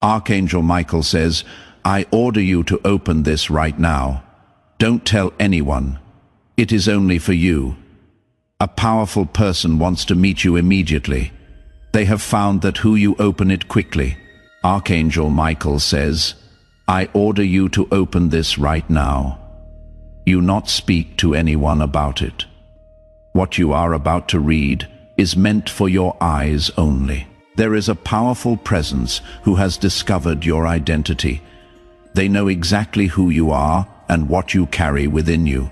Archangel Michael says, I order you to open this right now. Don't tell anyone. It is only for you. A powerful person wants to meet you immediately. They have found that who you open it quickly. Archangel Michael says, I order you to open this right now. You not speak to anyone about it. What you are about to read is meant for your eyes only. There is a powerful presence who has discovered your identity. They know exactly who you are and what you carry within you.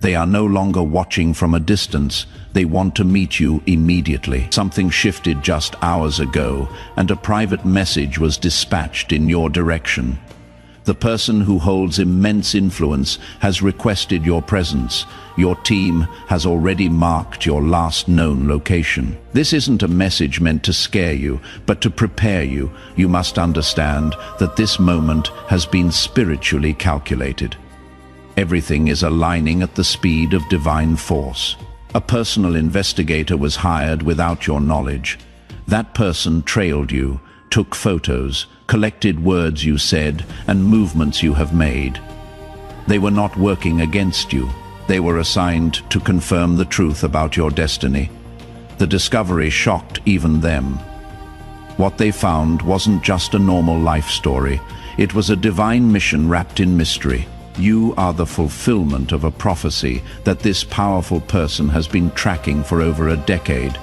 They are no longer watching from a distance. They want to meet you immediately. Something shifted just hours ago, and a private message was dispatched in your direction. The person who holds immense influence has requested your presence. Your team has already marked your last known location. This isn't a message meant to scare you, but to prepare you. You must understand that this moment has been spiritually calculated. Everything is aligning at the speed of divine force. A personal investigator was hired without your knowledge. That person trailed you, took photos, collected words you said, and movements you have made. They were not working against you. They were assigned to confirm the truth about your destiny. The discovery shocked even them. What they found wasn't just a normal life story. It was a divine mission wrapped in mystery. You are the fulfillment of a prophecy that this powerful person has been tracking for over a decade.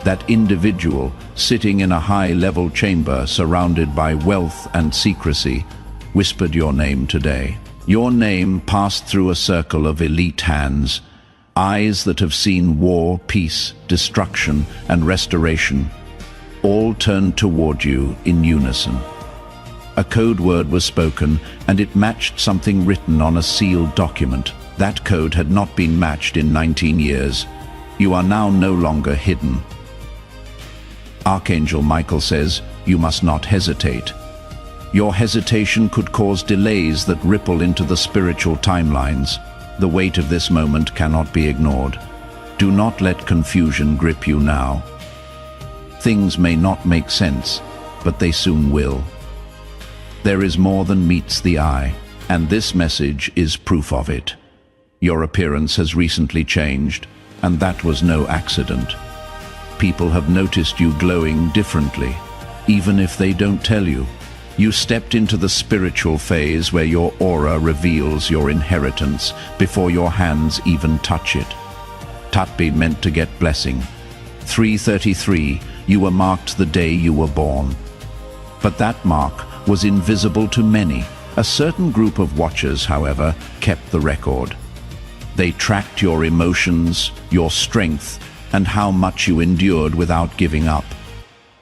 That individual, sitting in a high-level chamber surrounded by wealth and secrecy, whispered your name today. Your name passed through a circle of elite hands, eyes that have seen war, peace, destruction, and restoration. All turned toward you in unison. A code word was spoken, and it matched something written on a sealed document. That code had not been matched in 19 years. You are now no longer hidden. Archangel Michael says, you must not hesitate. Your hesitation could cause delays that ripple into the spiritual timelines. The weight of this moment cannot be ignored. Do not let confusion grip you now. Things may not make sense, but they soon will. There is more than meets the eye, and this message is proof of it. Your appearance has recently changed, and that was no accident. People have noticed you glowing differently, even if they don't tell you. You stepped into the spiritual phase where your aura reveals your inheritance before your hands even touch it. Tatbi meant to get blessing. 333, you were marked the day you were born. But that mark was invisible to many. A certain group of watchers, however, kept the record. They tracked your emotions, your strength, and how much you endured without giving up.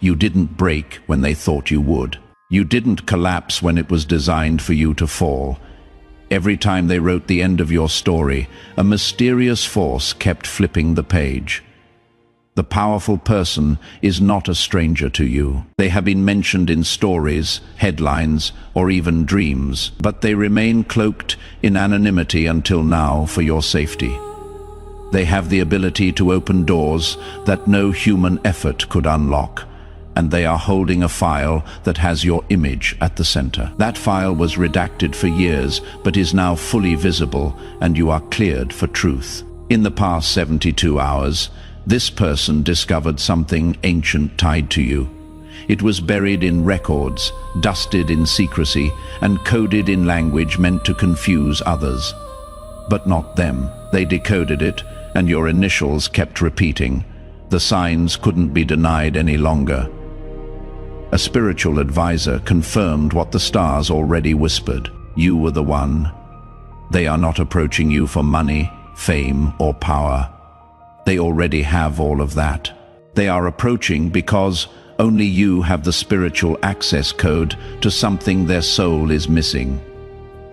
You didn't break when they thought you would. You didn't collapse when it was designed for you to fall. Every time they wrote the end of your story, a mysterious force kept flipping the page. The powerful person is not a stranger to you. They have been mentioned in stories, headlines, or even dreams, but they remain cloaked in anonymity until now for your safety. They have the ability to open doors that no human effort could unlock, and they are holding a file that has your image at the center. That file was redacted for years, but is now fully visible, and you are cleared for truth. In the past 72 hours, this person discovered something ancient tied to you. It was buried in records, dusted in secrecy, and coded in language meant to confuse others. But not them. They decoded it, and your initials kept repeating. The signs couldn't be denied any longer. A spiritual advisor confirmed what the stars already whispered. You were the one. They are not approaching you for money, fame, or power. They already have all of that. They are approaching because only you have the spiritual access code to something their soul is missing.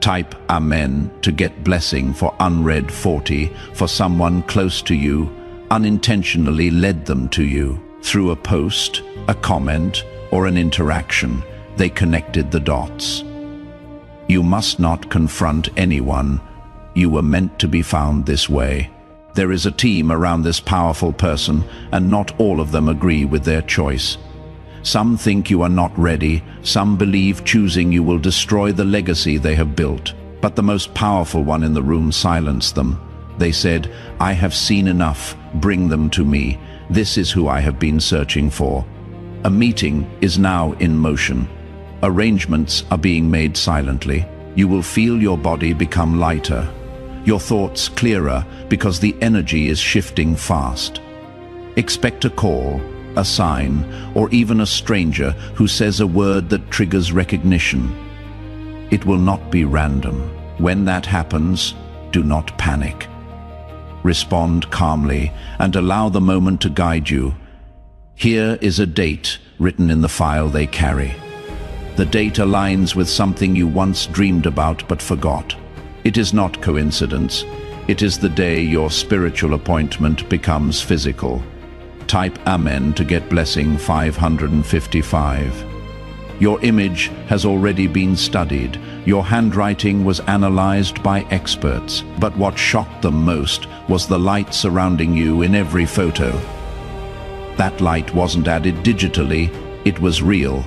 Type Amen to get blessing for unread 40 for someone close to you unintentionally led them to you. Through a post, a comment, or an interaction, they connected the dots. You must not confront anyone. You were meant to be found this way. There is a team around this powerful person, and not all of them agree with their choice. Some think you are not ready. Some believe choosing you will destroy the legacy they have built. But the most powerful one in the room silenced them. They said, "I have seen enough. Bring them to me. This is who I have been searching for." A meeting is now in motion. Arrangements are being made silently. You will feel your body become lighter, your thoughts clearer, because the energy is shifting fast. Expect a call, a sign, or even a stranger who says a word that triggers recognition. It will not be random. When that happens, do not panic. Respond calmly and allow the moment to guide you. Here is a date written in the file they carry. The date aligns with something you once dreamed about but forgot. It is not coincidence. It is the day your spiritual appointment becomes physical. Type Amen to get blessing 555. Your image has already been studied. Your handwriting was analyzed by experts. But what shocked them most was the light surrounding you in every photo. That light wasn't added digitally, it was real.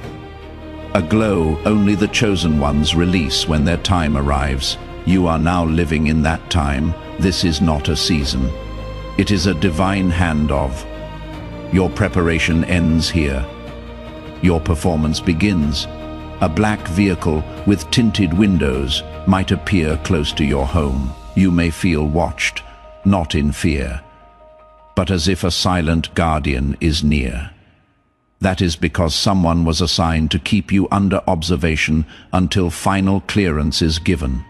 A glow only the chosen ones release when their time arrives. You are now living in that time. This is not a season. It is a divine handoff. Your preparation ends here. Your performance begins. A black vehicle with tinted windows might appear close to your home. You may feel watched, not in fear, but as if a silent guardian is near. That is because someone was assigned to keep you under observation until final clearance is given.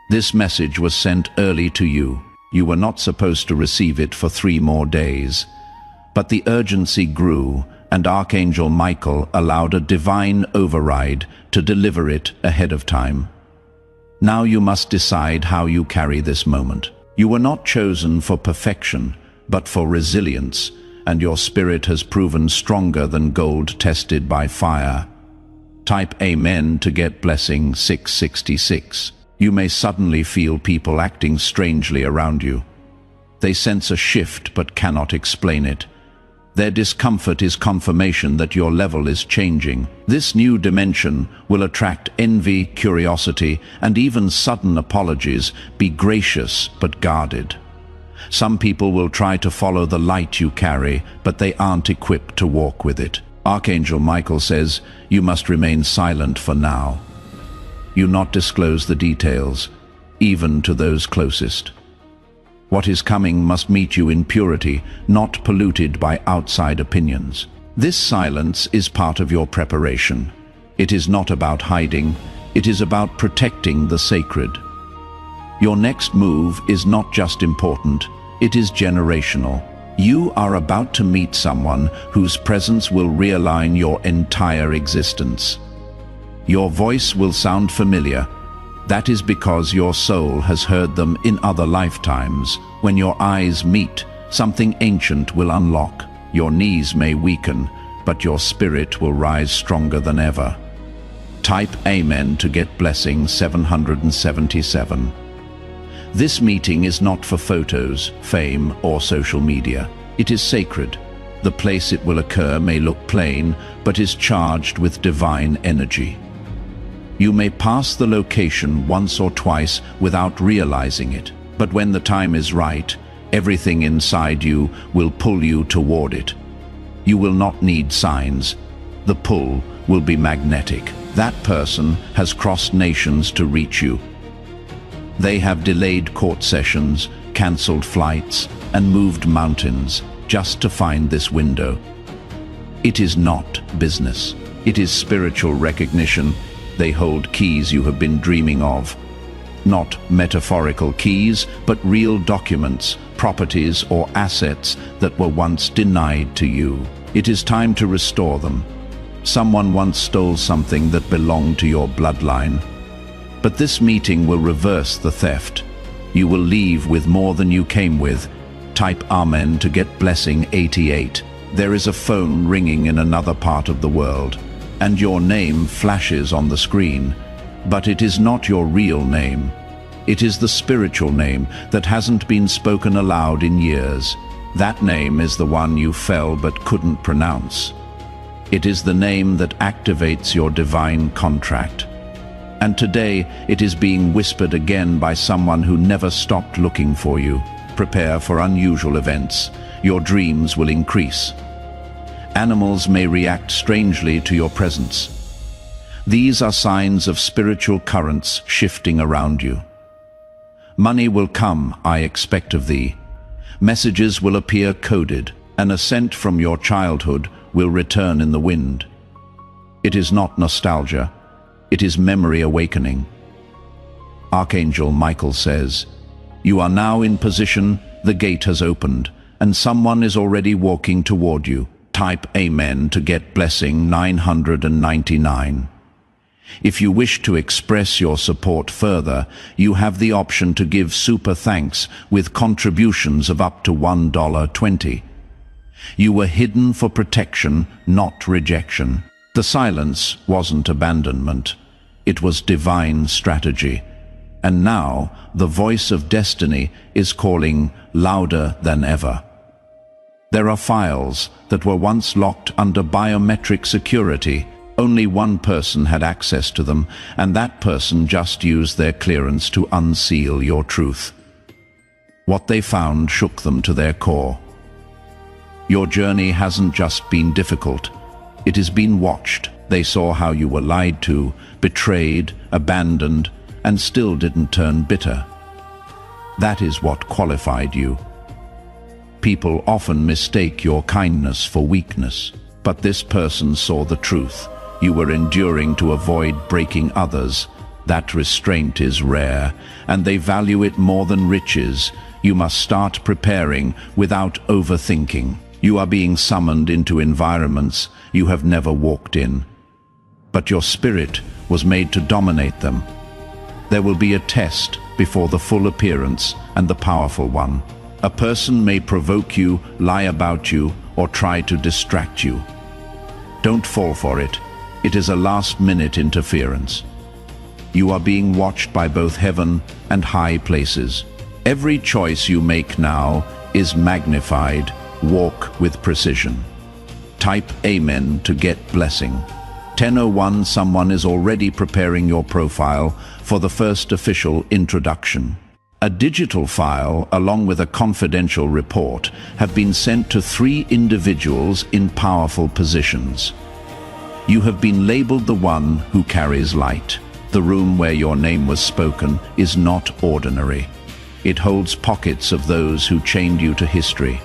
This message was sent early to you. You were not supposed to receive it for 3 more days. But the urgency grew, and Archangel Michael allowed a divine override to deliver it ahead of time. Now you must decide how you carry this moment. You were not chosen for perfection, but for resilience, and your spirit has proven stronger than gold tested by fire. Type Amen to get blessing 666. You may suddenly feel people acting strangely around you. They sense a shift but cannot explain it. Their discomfort is confirmation that your level is changing. This new dimension will attract envy, curiosity, and even sudden apologies. Be gracious but guarded. Some people will try to follow the light you carry, but they aren't equipped to walk with it. Archangel Michael says, you must remain silent for now. You not disclose the details, even to those closest. What is coming must meet you in purity, not polluted by outside opinions. This silence is part of your preparation. It is not about hiding, it is about protecting the sacred. Your next move is not just important, it is generational. You are about to meet someone whose presence will realign your entire existence. Your voice will sound familiar. That is because your soul has heard them in other lifetimes. When your eyes meet, something ancient will unlock. Your knees may weaken, but your spirit will rise stronger than ever. Type Amen to get blessing 777. This meeting is not for photos, fame, or social media. It is sacred. The place it will occur may look plain, but is charged with divine energy. You may pass the location once or twice without realizing it, but when the time is right, everything inside you will pull you toward it. You will not need signs. The pull will be magnetic. That person has crossed nations to reach you. They have delayed court sessions, cancelled flights, and moved mountains just to find this window. It is not business. It is spiritual recognition. They hold keys you have been dreaming of. Not metaphorical keys, but real documents, properties, or assets that were once denied to you. It is time to restore them. Someone once stole something that belonged to your bloodline. But this meeting will reverse the theft. You will leave with more than you came with. Type Amen to get blessing 88. There is a phone ringing in another part of the world, and your name flashes on the screen. But it is not your real name. It is the spiritual name that hasn't been spoken aloud in years. That name is the one you fell but couldn't pronounce. It is the name that activates your divine contract. And today, it is being whispered again by someone who never stopped looking for you. Prepare for unusual events. Your dreams will increase. Animals may react strangely to your presence. These are signs of spiritual currents shifting around you. Money will come, I expect of thee. Messages will appear coded. An ascent from your childhood will return in the wind. It is not nostalgia. It is memory awakening. Archangel Michael says, "You are now in position, the gate has opened, and someone is already walking toward you." Type Amen to get blessing 999. If you wish to express your support further, you have the option to give super thanks with contributions of up to $1.20. You were hidden for protection, not rejection. The silence wasn't abandonment. It was divine strategy. And now, the voice of destiny is calling louder than ever. There are files that were once locked under biometric security. Only one person had access to them, and that person just used their clearance to unseal your truth. What they found shook them to their core. Your journey hasn't just been difficult. It has been watched. They saw how you were lied to, betrayed, abandoned, and still didn't turn bitter. That is what qualified you. People often mistake your kindness for weakness, but this person saw the truth. You were enduring to avoid breaking others. That restraint is rare, and they value it more than riches. You must start preparing without overthinking. You are being summoned into environments you have never walked in. But your spirit was made to dominate them. There will be a test before the full appearance and the powerful one. A person may provoke you, lie about you, or try to distract you. Don't fall for it. It is a last-minute interference. You are being watched by both heaven and high places. Every choice you make now is magnified. Walk with precision. Type Amen to get blessing. 10:01, someone is already preparing your profile for the first official introduction. A digital file, along with a confidential report, have been sent to 3 individuals in powerful positions. You have been labeled the one who carries light. The room where your name was spoken is not ordinary. It holds pockets of those who chained you to history.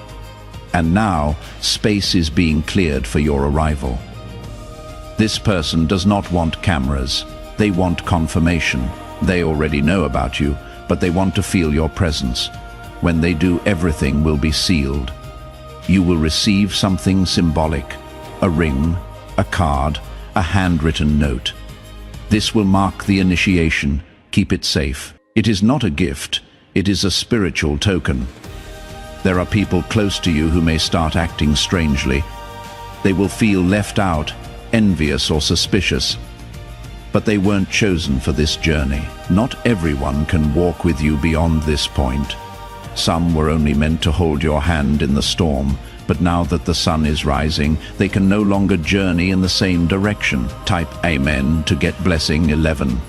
And now, space is being cleared for your arrival. This person does not want cameras. They want confirmation. They already know about you, but they want to feel your presence. When they do, everything will be sealed. You will receive something symbolic, a ring, a card, a handwritten note. This will mark the initiation. Keep it safe. It is not a gift. It is a spiritual token. There are people close to you who may start acting strangely. They will feel left out, envious or suspicious. But they weren't chosen for this journey. Not everyone can walk with you beyond this point. Some were only meant to hold your hand in the storm, but now that the sun is rising, they can no longer journey in the same direction. Type Amen to get blessing 11.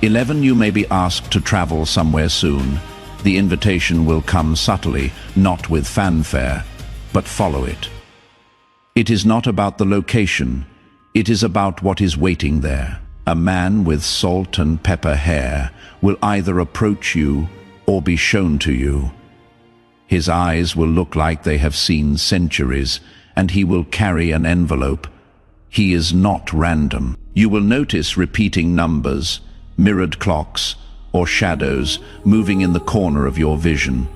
11, you may be asked to travel somewhere soon. The invitation will come subtly, not with fanfare, but follow it. It is not about the location. It is about what is waiting there. A man with salt and pepper hair will either approach you or be shown to you. His eyes will look like they have seen centuries, and he will carry an envelope. He is not random. You will notice repeating numbers, mirrored clocks, or shadows moving in the corner of your vision.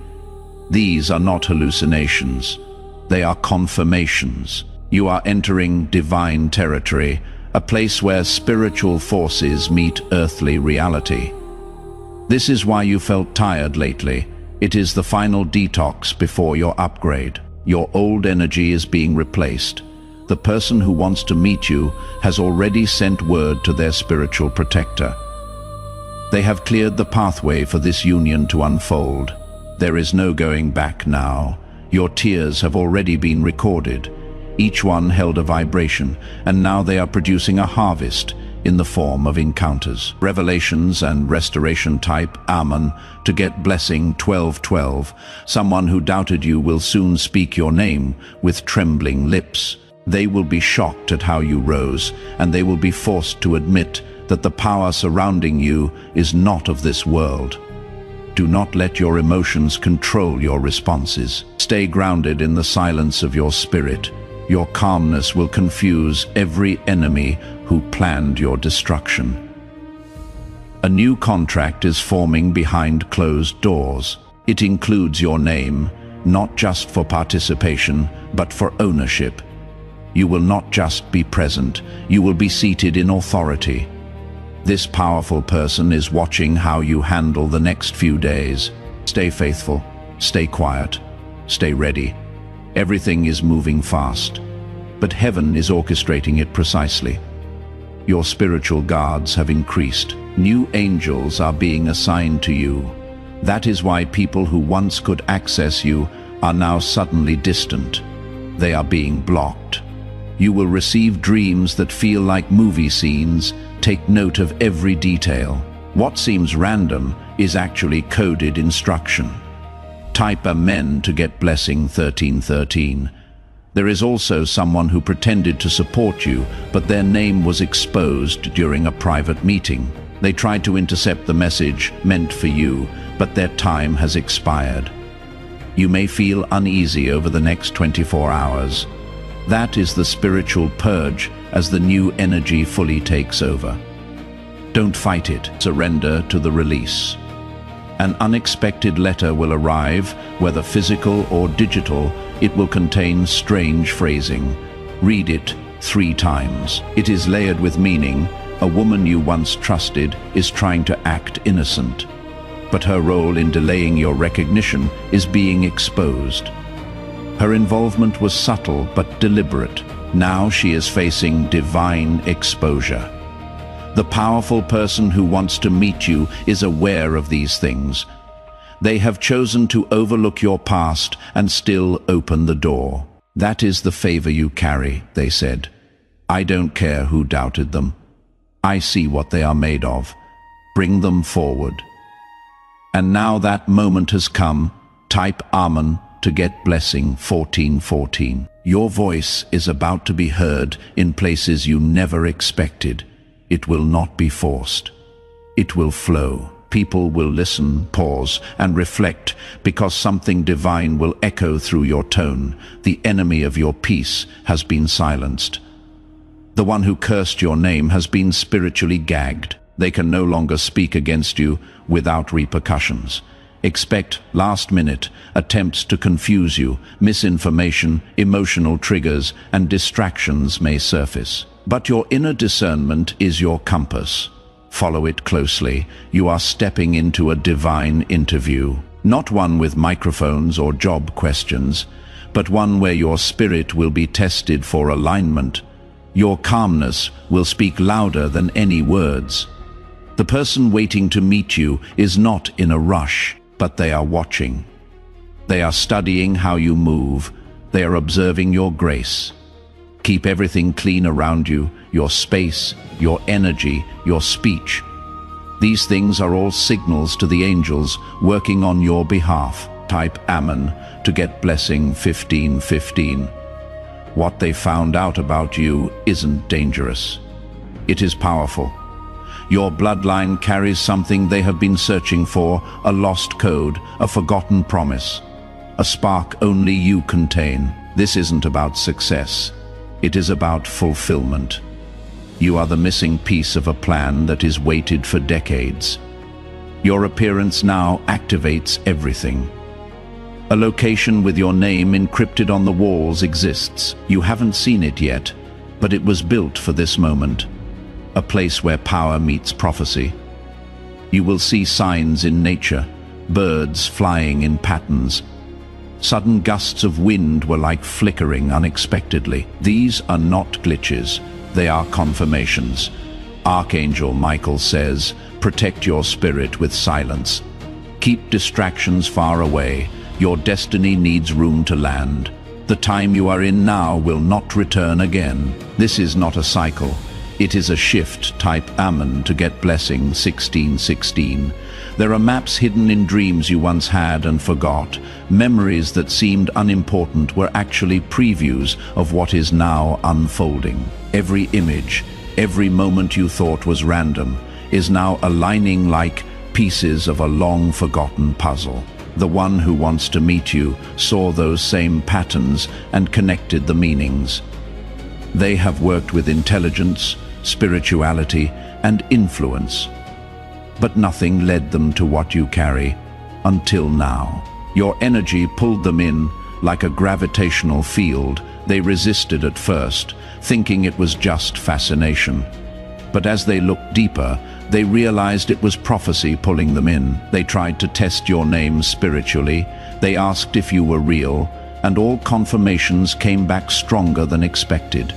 These are not hallucinations. They are confirmations. You are entering divine territory, a place where spiritual forces meet earthly reality. This is why you felt tired lately. It is the final detox before your upgrade. Your old energy is being replaced. The person who wants to meet you has already sent word to their spiritual protector. They have cleared the pathway for this union to unfold. There is no going back now. Your tears have already been recorded. Each one held a vibration, and now they are producing a harvest in the form of encounters. Revelations and restoration type, Amen, to get blessing 1212. Someone who doubted you will soon speak your name with trembling lips. They will be shocked at how you rose, and they will be forced to admit that the power surrounding you is not of this world. Do not let your emotions control your responses. Stay grounded in the silence of your spirit. Your calmness will confuse every enemy who planned your destruction. A new contract is forming behind closed doors. It includes your name, not just for participation, but for ownership. You will not just be present, you will be seated in authority. This powerful person is watching how you handle the next few days. Stay faithful, stay quiet, stay ready. Everything is moving fast, but heaven is orchestrating it precisely. Your spiritual guards have increased. New angels are being assigned to you. That is why people who once could access you are now suddenly distant. They are being blocked. You will receive dreams that feel like movie scenes. Take note of every detail. What seems random is actually coded instruction. Type Amen to get blessing 1313. There is also someone who pretended to support you, but their name was exposed during a private meeting. They tried to intercept the message meant for you, but their time has expired. You may feel uneasy over the next 24 hours. That is the spiritual purge as the new energy fully takes over. Don't fight it. Surrender to the release. An unexpected letter will arrive, whether physical or digital. It will contain strange phrasing. Read it 3 times. It is layered with meaning. A woman you once trusted is trying to act innocent, but her role in delaying your recognition is being exposed. Her involvement was subtle but deliberate. Now she is facing divine exposure. The powerful person who wants to meet you is aware of these things. They have chosen to overlook your past and still open the door. That is the favor you carry, they said. I don't care who doubted them. I see what they are made of. Bring them forward. And now that moment has come. Type Amen to get blessing 1414. Your voice is about to be heard in places you never expected. It will not be forced. It will flow. People will listen, pause, and reflect, because something divine will echo through your tone. The enemy of your peace has been silenced. The one who cursed your name has been spiritually gagged. They can no longer speak against you without repercussions. Expect last-minute attempts to confuse you. Misinformation, emotional triggers, and distractions may surface. But your inner discernment is your compass. Follow it closely. You are stepping into a divine interview. Not one with microphones or job questions, but one where your spirit will be tested for alignment. Your calmness will speak louder than any words. The person waiting to meet you is not in a rush, but they are watching. They are studying how you move. They are observing your grace. Keep everything clean around you, your space, your energy, your speech. These things are all signals to the angels working on your behalf. Type Amen to get blessing 1515. What they found out about you isn't dangerous. It is powerful. Your bloodline carries something they have been searching for, a lost code, a forgotten promise, a spark only you contain. This isn't about success. It is about fulfillment. You are the missing piece of a plan that is waited for decades. Your appearance now activates everything. A location with your name encrypted on the walls exists. You haven't seen it yet, but it was built for this moment. A place where power meets prophecy. You will see signs in nature, birds flying in patterns. Sudden gusts of wind were like flickering unexpectedly. These are not glitches, they are confirmations. Archangel Michael says, protect your spirit with silence. Keep distractions far away. Your destiny needs room to land. The time you are in now will not return again. This is not a cycle. It is a shift. Type Amen to get blessing 1616. There are maps hidden in dreams you once had and forgot. Memories that seemed unimportant were actually previews of what is now unfolding. Every image, every moment you thought was random, is now aligning like pieces of a long-forgotten puzzle. The one who wants to meet you saw those same patterns and connected the meanings. They have worked with intelligence, spirituality, and influence. But nothing led them to what you carry, until now. Your energy pulled them in like a gravitational field. They resisted at first, thinking it was just fascination. But as they looked deeper, they realized it was prophecy pulling them in. They tried to test your name spiritually. They asked if you were real, and all confirmations came back stronger than expected.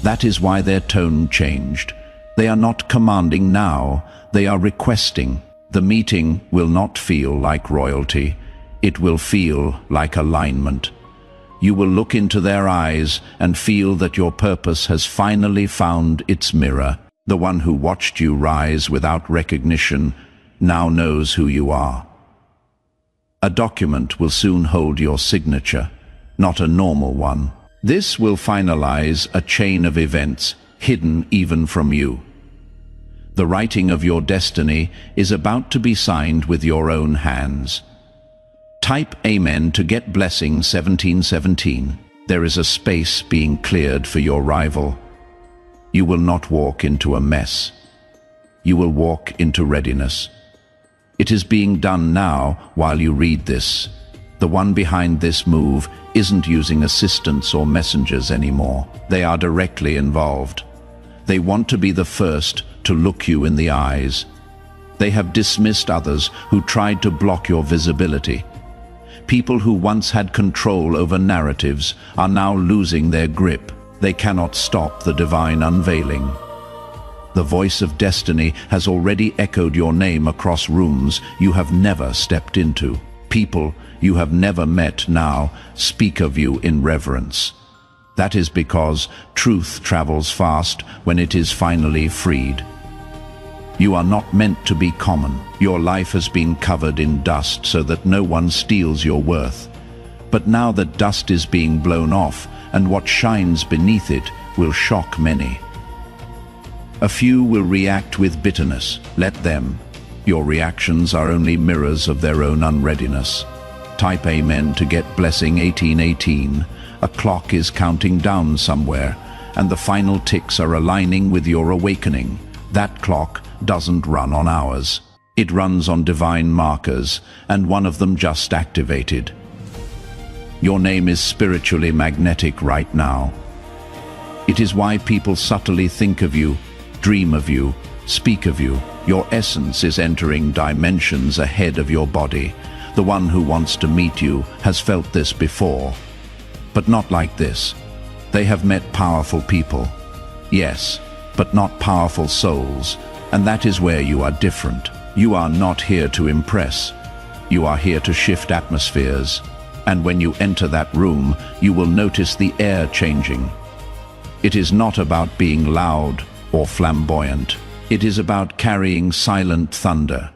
That is why their tone changed. They are not commanding now, they are requesting. The meeting will not feel like royalty. It will feel like alignment. You will look into their eyes and feel that your purpose has finally found its mirror. The one who watched you rise without recognition now knows who you are. A document will soon hold your signature, not a normal one. This will finalize a chain of events hidden even from you. The writing of your destiny is about to be signed with your own hands. Type Amen to get blessing 1717. There is a space being cleared for your rival. You will not walk into a mess. You will walk into readiness. It is being done now while you read this. The one behind this move isn't using assistants or messengers anymore. They are directly involved. They want to be the first to look you in the eyes. They have dismissed others who tried to block your visibility. People who once had control over narratives are now losing their grip. They cannot stop the divine unveiling. The voice of destiny has already echoed your name across rooms you have never stepped into. People you have never met now speak of you in reverence. That is because truth travels fast when it is finally freed. You are not meant to be common. Your life has been covered in dust so that no one steals your worth. But now that dust is being blown off, and what shines beneath it will shock many. A few will react with bitterness. Let them. Your reactions are only mirrors of their own unreadiness. Type Amen to get blessing 1818. A clock is counting down somewhere, and the final ticks are aligning with your awakening. That clock doesn't run on hours. It runs on divine markers, and one of them just activated. Your name is spiritually magnetic right now. It is why people subtly think of you, dream of you, speak of you. Your essence is entering dimensions ahead of your body. The one who wants to meet you has felt this before. But not like this. They have met powerful people. Yes, but not powerful souls. And that is where you are different. You are not here to impress. You are here to shift atmospheres. And when you enter that room, you will notice the air changing. It is not about being loud or flamboyant. It is about carrying silent thunder,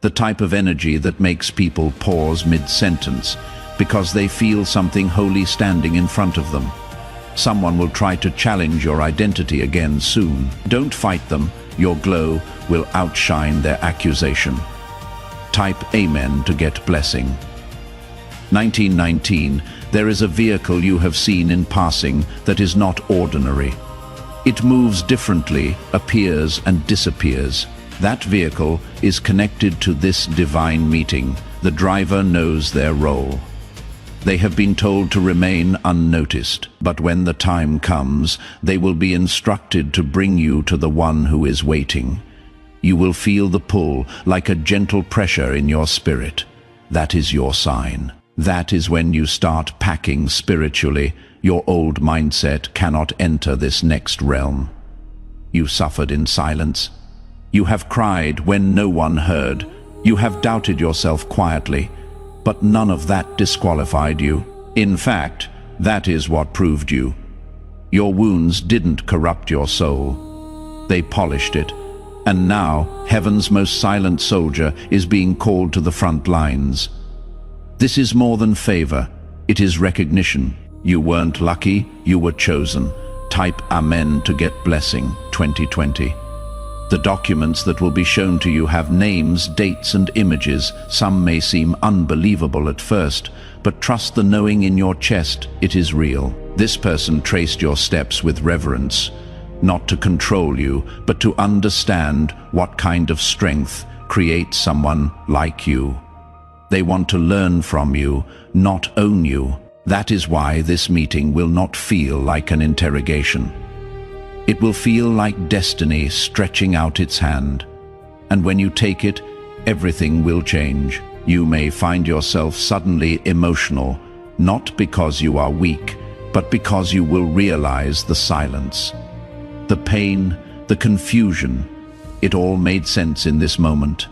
the type of energy that makes people pause mid-sentence because they feel something holy standing in front of them. Someone will try to challenge your identity again soon. Don't fight them. Your glow will outshine their accusation. Type Amen to get blessing. 1919, there is a vehicle you have seen in passing that is not ordinary. It moves differently, appears and disappears. That vehicle is connected to this divine meeting. The driver knows their role. They have been told to remain unnoticed, but when the time comes, they will be instructed to bring you to the one who is waiting. You will feel the pull like a gentle pressure in your spirit. That is your sign. That is when you start packing spiritually. Your old mindset cannot enter this next realm. You suffered in silence. You have cried when no one heard. You have doubted yourself quietly, but none of that disqualified you. In fact, That is what proved you. Your wounds didn't corrupt your soul. They polished it. And now, heaven's most silent soldier is being called to the front lines. This is more than favor. It is recognition. You weren't lucky, you were chosen. Type Amen to get blessing 2020. The documents that will be shown to you have names, dates, and images. Some may seem unbelievable at first, but trust the knowing in your chest, it is real. This person traced your steps with reverence, not to control you, but to understand what kind of strength creates someone like you. They want to learn from you, not own you. That is why this meeting will not feel like an interrogation. It will feel like destiny stretching out its hand. And when you take it, everything will change. You may find yourself suddenly emotional, not because you are weak, but because you will realize the silence. The pain, the confusion, it all made sense in this moment.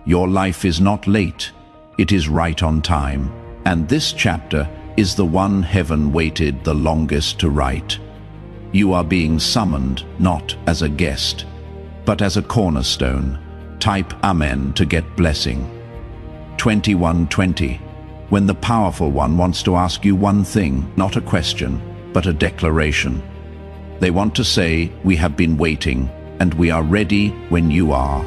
Your life is not late, it is right on time. And this chapter is the one heaven waited the longest to write. You are being summoned not as a guest, but as a cornerstone. Type Amen to get blessing. 2120. When the powerful one wants to ask you one thing, not a question, but a declaration. They want to say, we have been waiting, and we are ready when you are.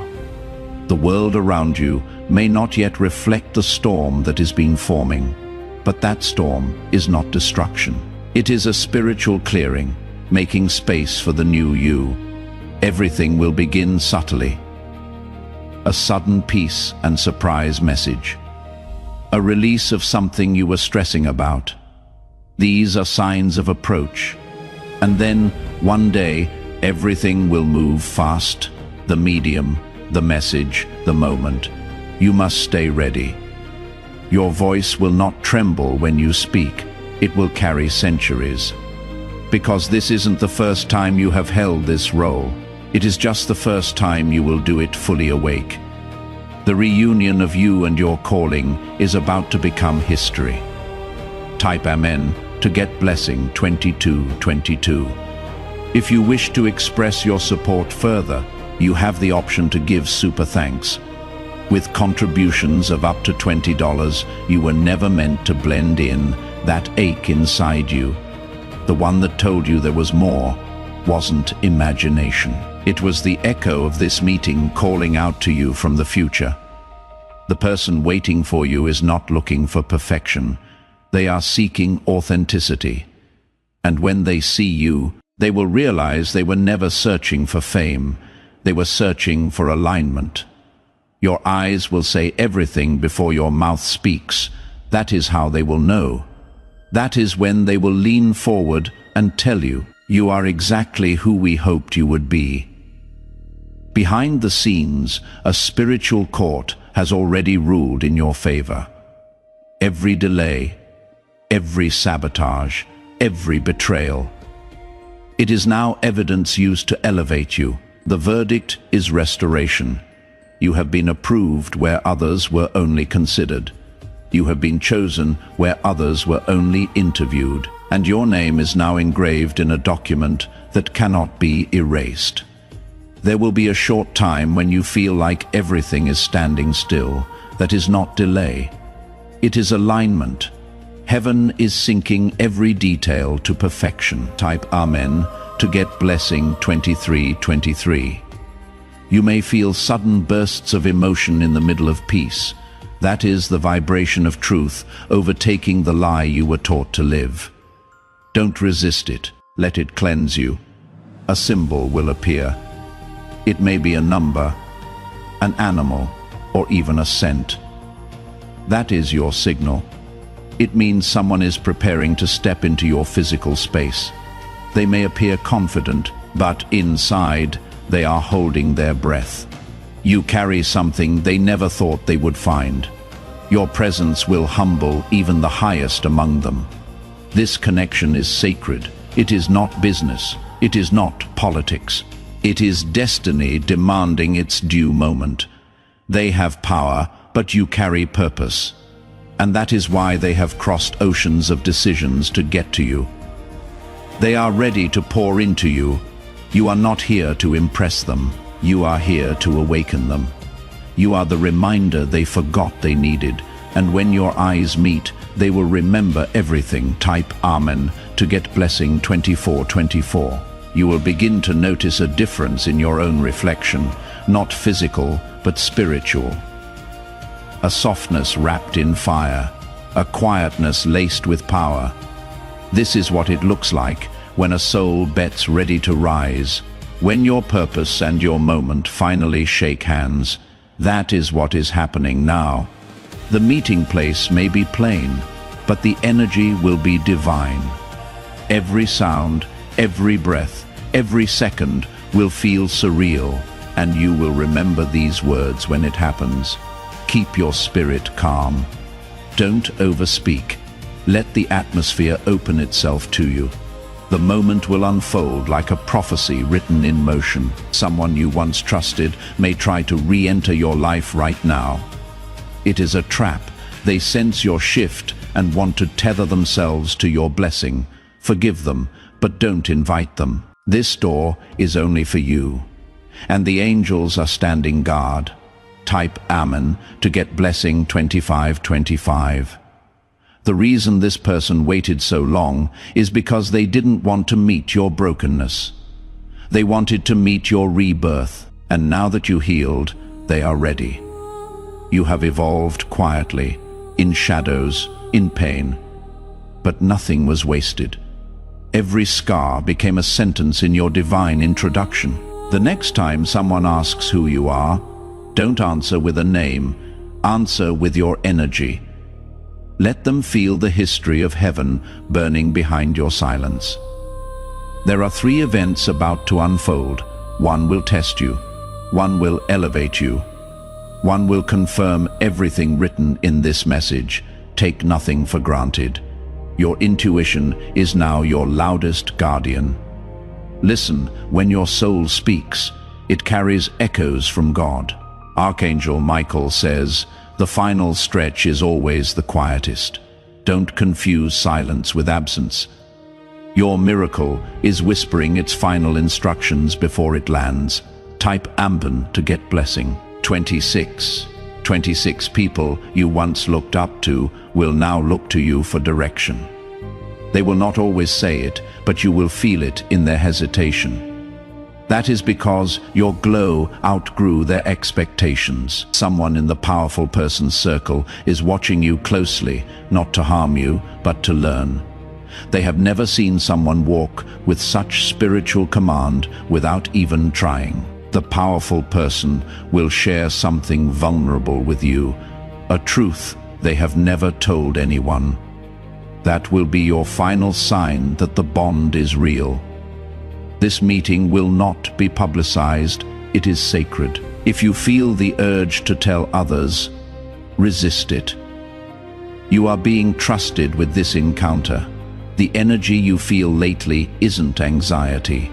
The world around you may not yet reflect the storm that has been forming, but that storm is not destruction. It is a spiritual clearing, making space for the new you. Everything will begin subtly. A sudden peace and surprise message. A release of something you were stressing about. These are signs of approach. And then, one day, everything will move fast. The medium, the message, the moment. You must stay ready. Your voice will not tremble when you speak. It will carry centuries. Because this isn't the first time you have held this role. It is just the first time you will do it fully awake. The reunion of you and your calling is about to become history. Type Amen to get blessing 2222. If you wish to express your support further, you have the option to give super thanks. With contributions of up to $20, you were never meant to blend in. That ache inside you, the one that told you there was more, wasn't imagination. It was the echo of this meeting calling out to you from the future. The person waiting for you is not looking for perfection. They are seeking authenticity. And when they see you, they will realize they were never searching for fame. They were searching for alignment. Your eyes will say everything before your mouth speaks. That is how they will know. That is when they will lean forward and tell you, you are exactly who we hoped you would be. Behind the scenes, a spiritual court has already ruled in your favor. Every delay, every sabotage, every betrayal. It is now evidence used to elevate you. The verdict is restoration. You have been approved where others were only considered. You have been chosen where others were only interviewed, and your name is now engraved in a document that cannot be erased. There will be a short time when you feel like everything is standing still. That is not delay. It is alignment. Heaven is syncing every detail to perfection. Type Amen to get blessing 2323. You may feel sudden bursts of emotion in the middle of peace. That is the vibration of truth overtaking the lie you were taught to live. Don't resist it. Let it cleanse you. A symbol will appear. It may be a number, an animal, or even a scent. That is your signal. It means someone is preparing to step into your physical space. They may appear confident, but inside, they are holding their breath. You carry something they never thought they would find. Your presence will humble even the highest among them. This connection is sacred. It is not business. It is not politics. It is destiny demanding its due moment. They have power, but you carry purpose. And that is why they have crossed oceans of decisions to get to you. They are ready to pour into you. You are not here to impress them. You are here to awaken them. You are the reminder they forgot they needed, and when your eyes meet, they will remember everything. Type Amen to get blessing 2424. You will begin to notice a difference in your own reflection, not physical, but spiritual. A softness wrapped in fire, a quietness laced with power. This is what it looks like when a soul bets ready to rise. When your purpose and your moment finally shake hands, that is what is happening now. The meeting place may be plain, but the energy will be divine. Every sound, every breath, every second will feel surreal, and you will remember these words when it happens. Keep your spirit calm. Don't overspeak. Let the atmosphere open itself to you. The moment will unfold like a prophecy written in motion. Someone you once trusted may try to re-enter your life right now. It is a trap. They sense your shift and want to tether themselves to your blessing. Forgive them, but don't invite them. This door is only for you. And the angels are standing guard. Type Amen to get blessing 2525. The reason this person waited so long is because they didn't want to meet your brokenness. They wanted to meet your rebirth, and now that you healed, they are ready. You have evolved quietly, in shadows, in pain, but nothing was wasted. Every scar became a sentence in your divine introduction. The next time someone asks who you are, don't answer with a name, answer with your energy. Let them feel the history of heaven burning behind your silence. There are 3 events about to unfold. One will test you. One will elevate you. One will confirm everything written in this message. Take nothing for granted. Your intuition is now your loudest guardian. Listen, when your soul speaks, it carries echoes from God. Archangel Michael says, the final stretch is always the quietest. Don't confuse silence with absence. Your miracle is whispering its final instructions before it lands. Type Amen to get blessing. 26. 26 people you once looked up to will now look to you for direction. They will not always say it, but you will feel it in their hesitation. That is because your glow outgrew their expectations. Someone in the powerful person's circle is watching you closely, not to harm you, but to learn. They have never seen someone walk with such spiritual command without even trying. The powerful person will share something vulnerable with you, a truth they have never told anyone. That will be your final sign that the bond is real. This meeting will not be publicized. It is sacred. If you feel the urge to tell others, resist it. You are being trusted with this encounter. The energy you feel lately isn't anxiety.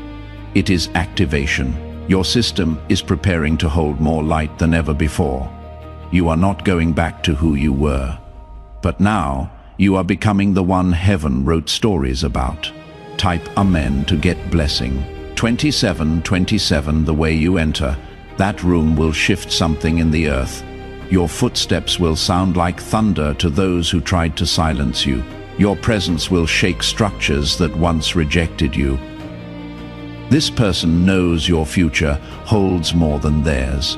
It is activation. Your system is preparing to hold more light than ever before. You are not going back to who you were. But now, you are becoming the one heaven wrote stories about. Type Amen to get blessing. 2727, the way you enter, that room will shift something in the earth. Your footsteps will sound like thunder to those who tried to silence you. Your presence will shake structures that once rejected you. This person knows your future holds more than theirs.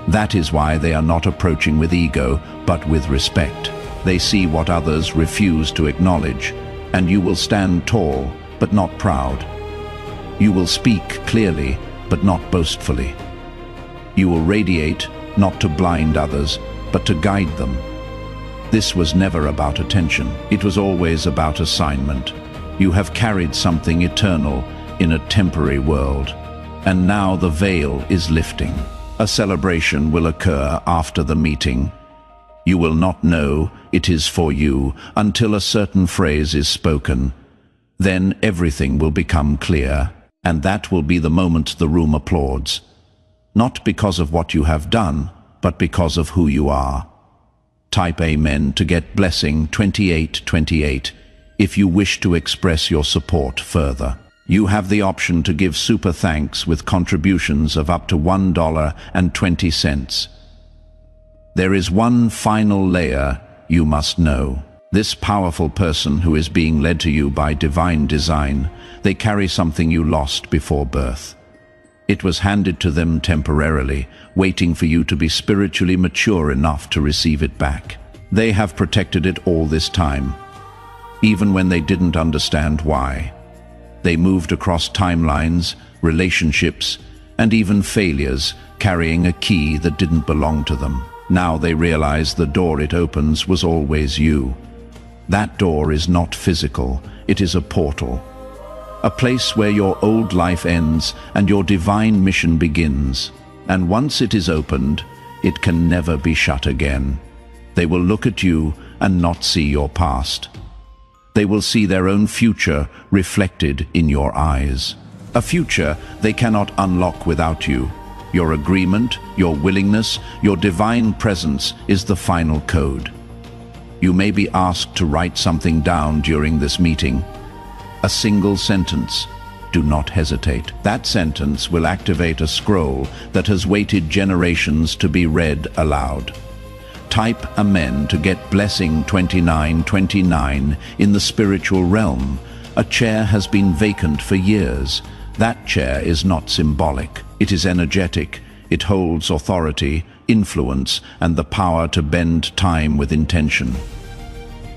That is why they are not approaching with ego, but with respect. They see what others refuse to acknowledge, and you will stand tall, but not proud. You will speak clearly, but not boastfully. You will radiate, not to blind others, but to guide them. This was never about attention. It was always about assignment. You have carried something eternal in a temporary world, and now the veil is lifting. A celebration will occur after the meeting. You will not know it is for you until a certain phrase is spoken. Then everything will become clear, and that will be the moment the room applauds. Not because of what you have done, but because of who you are. Type Amen to get blessing 2828 if you wish to express your support further. You have the option to give super thanks with contributions of up to $1.20. There is one final layer you must know. This powerful person who is being led to you by divine design, they carry something you lost before birth. It was handed to them temporarily, waiting for you to be spiritually mature enough to receive it back. They have protected it all this time, even when they didn't understand why. They moved across timelines, relationships, and even failures, carrying a key that didn't belong to them. Now they realize the door it opens was always you. That door is not physical, it is a portal. A place where your old life ends and your divine mission begins. And once it is opened, it can never be shut again. They will look at you and not see your past. They will see their own future reflected in your eyes. A future they cannot unlock without you. Your agreement, your willingness, your divine presence is the final code. You may be asked to write something down during this meeting. A single sentence. Do not hesitate. That sentence will activate a scroll that has waited generations to be read aloud. Type Amen to get blessing 2929 in the spiritual realm. A chair has been vacant for years. That chair is not symbolic. It is energetic. It holds authority, influence, and the power to bend time with intention.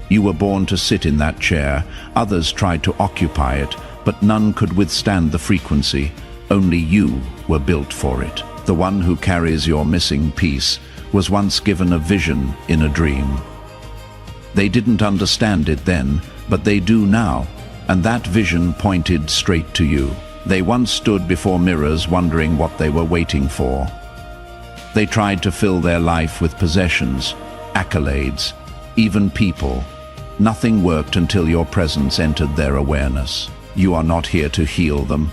You were born to sit in that chair. Others tried to occupy it, but none could withstand the frequency. Only you were built for it. The one who carries your missing piece was once given a vision in a dream. They didn't understand it then, but they do now, and that vision pointed straight to you. They once stood before mirrors wondering what they were waiting for. They tried to fill their life with possessions, accolades, even people. Nothing worked until your presence entered their awareness. You are not here to heal them.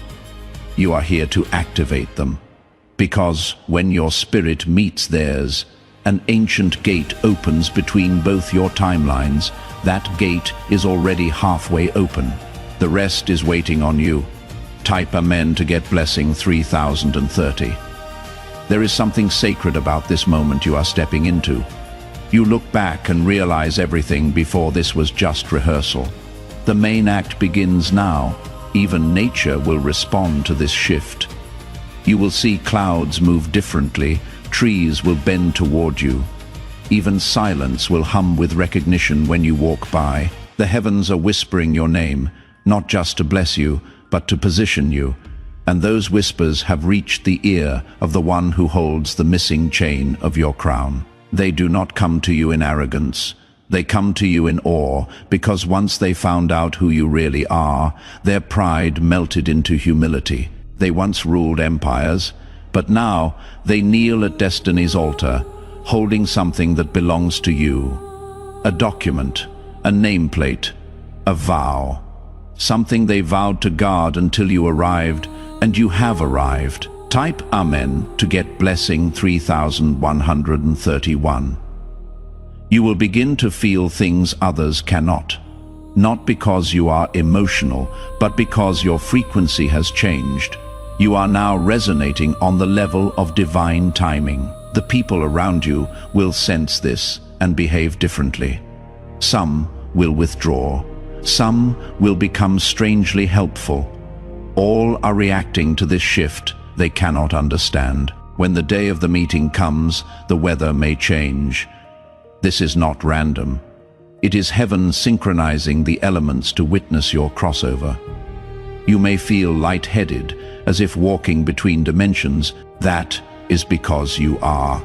You are here to activate them. Because when your spirit meets theirs, an ancient gate opens between both your timelines. That gate is already halfway open. The rest is waiting on you. Type Amen to get blessing 3030. There is something sacred about this moment you are stepping into. You look back and realize everything before this was just rehearsal. The main act begins now. Even nature will respond to this shift. You will see clouds move differently, trees will bend toward you. Even silence will hum with recognition when you walk by. The heavens are whispering your name, not just to bless you, but to position you. And those whispers have reached the ear of the one who holds the missing chain of your crown. They do not come to you in arrogance. They come to you in awe, because once they found out who you really are, their pride melted into humility. They once ruled empires, but now they kneel at destiny's altar, holding something that belongs to you. A document, a nameplate, a vow. Something they vowed to guard until you arrived, and you have arrived. Type Amen to get blessing 3131. You will begin to feel things others cannot. Not because you are emotional, but because your frequency has changed. You are now resonating on the level of divine timing. The people around you will sense this and behave differently. Some will withdraw. Some will become strangely helpful. All are reacting to this shift they cannot understand. When the day of the meeting comes, the weather may change. This is not random. It is heaven synchronizing the elements to witness your crossover. You may feel lightheaded, as if walking between dimensions. That is because you are.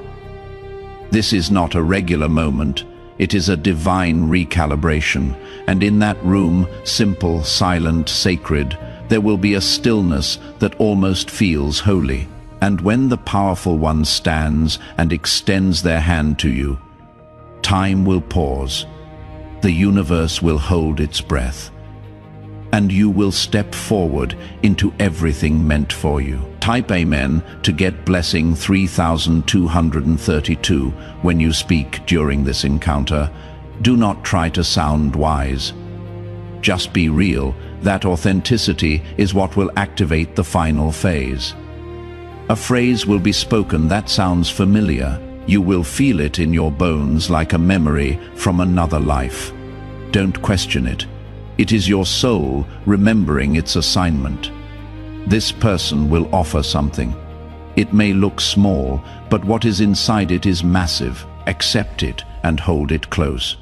This is not a regular moment. It is a divine recalibration, and in that room, simple, silent, sacred, there will be a stillness that almost feels holy. And when the powerful one stands and extends their hand to you, time will pause. The universe will hold its breath, and you will step forward into everything meant for you. Type Amen to get blessing 3232 when you speak during this encounter. Do not try to sound wise. Just be real. That authenticity is what will activate the final phase. A phrase will be spoken that sounds familiar. You will feel it in your bones like a memory from another life. Don't question it. It is your soul remembering its assignment. This person will offer something. It may look small, but what is inside it is massive. Accept it and hold it close.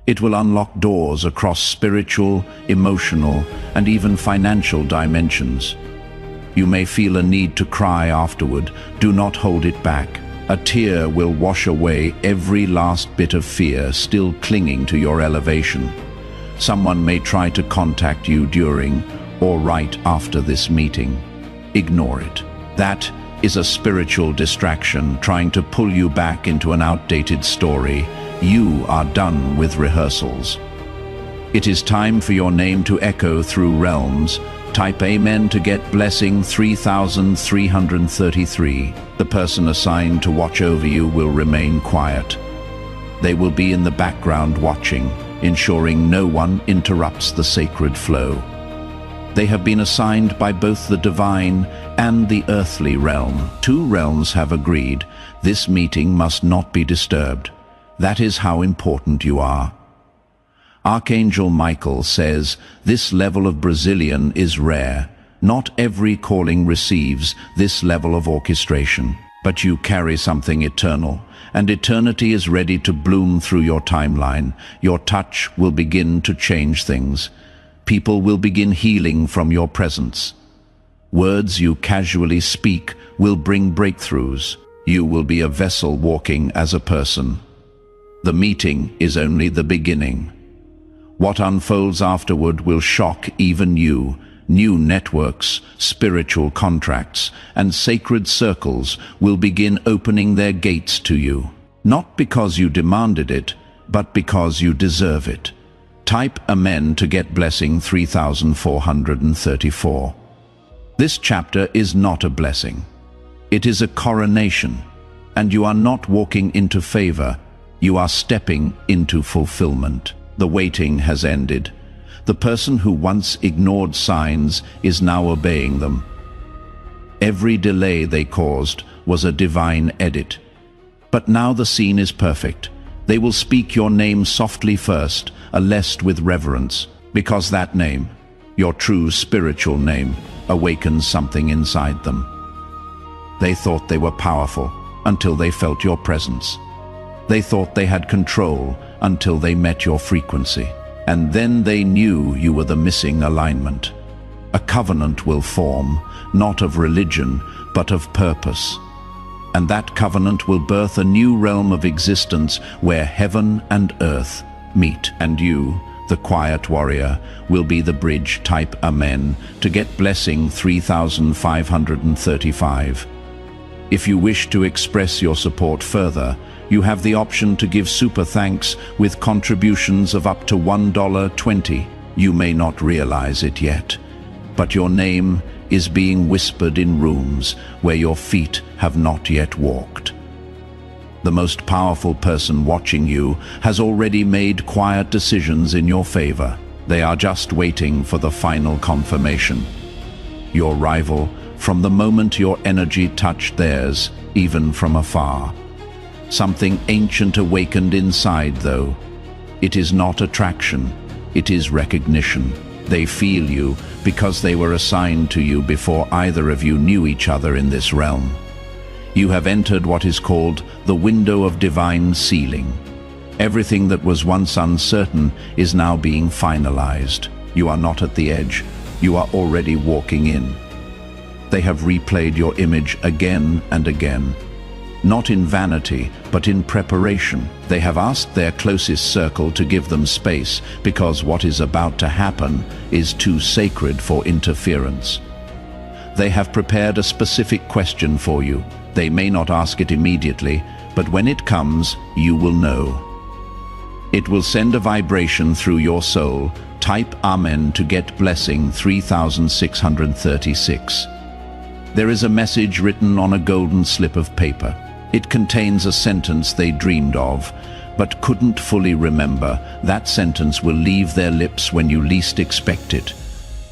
It will unlock doors across spiritual, emotional, and even financial dimensions. You may feel a need to cry afterward. Do not hold it back. A tear will wash away every last bit of fear still clinging to your elevation. Someone may try to contact you during or right after this meeting. Ignore it. That is a spiritual distraction trying to pull you back into an outdated story. You are done with rehearsals. It is time for your name to echo through realms. Type Amen to get blessing 3333. The person assigned to watch over you will remain quiet. They will be in the background watching, ensuring no one interrupts the sacred flow. They have been assigned by both the divine and the earthly realm. Two realms have agreed. This meeting must not be disturbed. That is how important you are. Archangel Michael says, this level of Brazilian is rare. Not every calling receives this level of orchestration, but you carry something eternal, and eternity is ready to bloom through your timeline. Your touch will begin to change things. People will begin healing from your presence. Words you casually speak will bring breakthroughs. You will be a vessel walking as a person. The meeting is only the beginning. What unfolds afterward will shock even you. New networks, spiritual contracts, and sacred circles will begin opening their gates to you. Not because you demanded it, but because you deserve it. Type Amen to get blessing 3434. This chapter is not a blessing. It is a coronation, and you are not walking into favor. You are stepping into fulfillment. The waiting has ended. The person who once ignored signs is now obeying them. Every delay they caused was a divine edit. But now the scene is perfect. They will speak your name softly first, alessed with reverence, because that name, your true spiritual name, awakens something inside them. They thought they were powerful until they felt your presence. They thought they had control until they met your frequency. And then they knew you were the missing alignment. A covenant will form, not of religion, but of purpose. And that covenant will birth a new realm of existence where heaven and earth meet. And you, the quiet warrior, will be the bridge. Type Amen to get blessing 3535. If you wish to express your support further, you have the option to give super thanks with contributions of up to $1.20. You may not realize it yet, but your name is being whispered in rooms where your feet have not yet walked. The most powerful person watching you has already made quiet decisions in your favor. They are just waiting for the final confirmation. Your rival, from the moment your energy touched theirs, even from afar. Something ancient awakened inside, though. It is not attraction, it is recognition. They feel you because they were assigned to you before either of you knew each other in this realm. You have entered what is called the window of divine sealing. Everything that was once uncertain is now being finalized. You are not at the edge, you are already walking in. They have replayed your image again and again. Not in vanity, but in preparation. They have asked their closest circle to give them space because what is about to happen is too sacred for interference. They have prepared a specific question for you. They may not ask it immediately, but when it comes, you will know. It will send a vibration through your soul. Type Amen to get blessing 3636. There is a message written on a golden slip of paper. It contains a sentence they dreamed of, but couldn't fully remember. That sentence will leave their lips when you least expect it.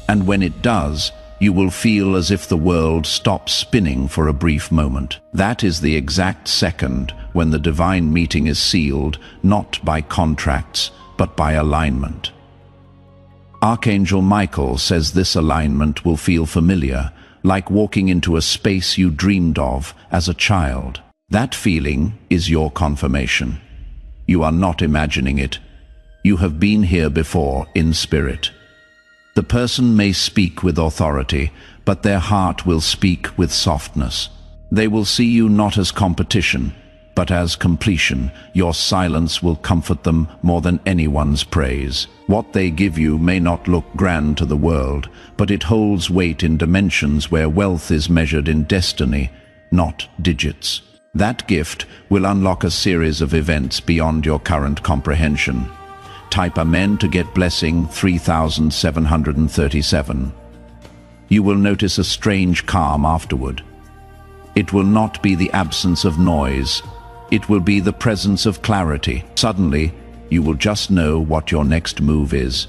And when it does, you will feel as if the world stops spinning for a brief moment. That is the exact second when the divine meeting is sealed, not by contracts, but by alignment. Archangel Michael says this alignment will feel familiar, like walking into a space you dreamed of as a child. That feeling is your confirmation. You are not imagining it. You have been here before in spirit. The person may speak with authority, but their heart will speak with softness. They will see you not as competition, but as completion. Your silence will comfort them more than anyone's praise. What they give you may not look grand to the world, but it holds weight in dimensions where wealth is measured in destiny, not digits. That gift will unlock a series of events beyond your current comprehension. Type Amen to get blessing 3737. You will notice a strange calm afterward. It will not be the absence of noise. It will be the presence of clarity. Suddenly, you will just know what your next move is.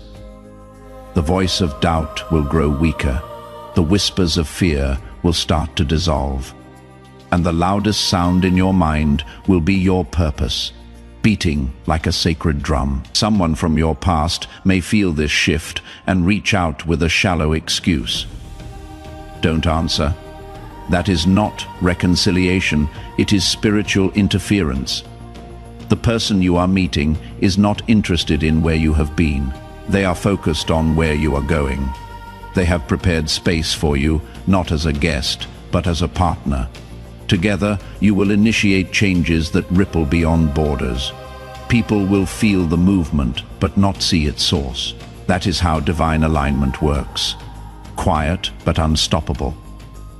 The voice of doubt will grow weaker. The whispers of fear will start to dissolve. And the loudest sound in your mind will be your purpose, beating like a sacred drum. Someone from your past may feel this shift and reach out with a shallow excuse. Don't answer. That is not reconciliation, it is spiritual interference. The person you are meeting is not interested in where you have been. They are focused on where you are going. They have prepared space for you, not as a guest, but as a partner. Together, you will initiate changes that ripple beyond borders. People will feel the movement, but not see its source. That is how divine alignment works. Quiet, but unstoppable.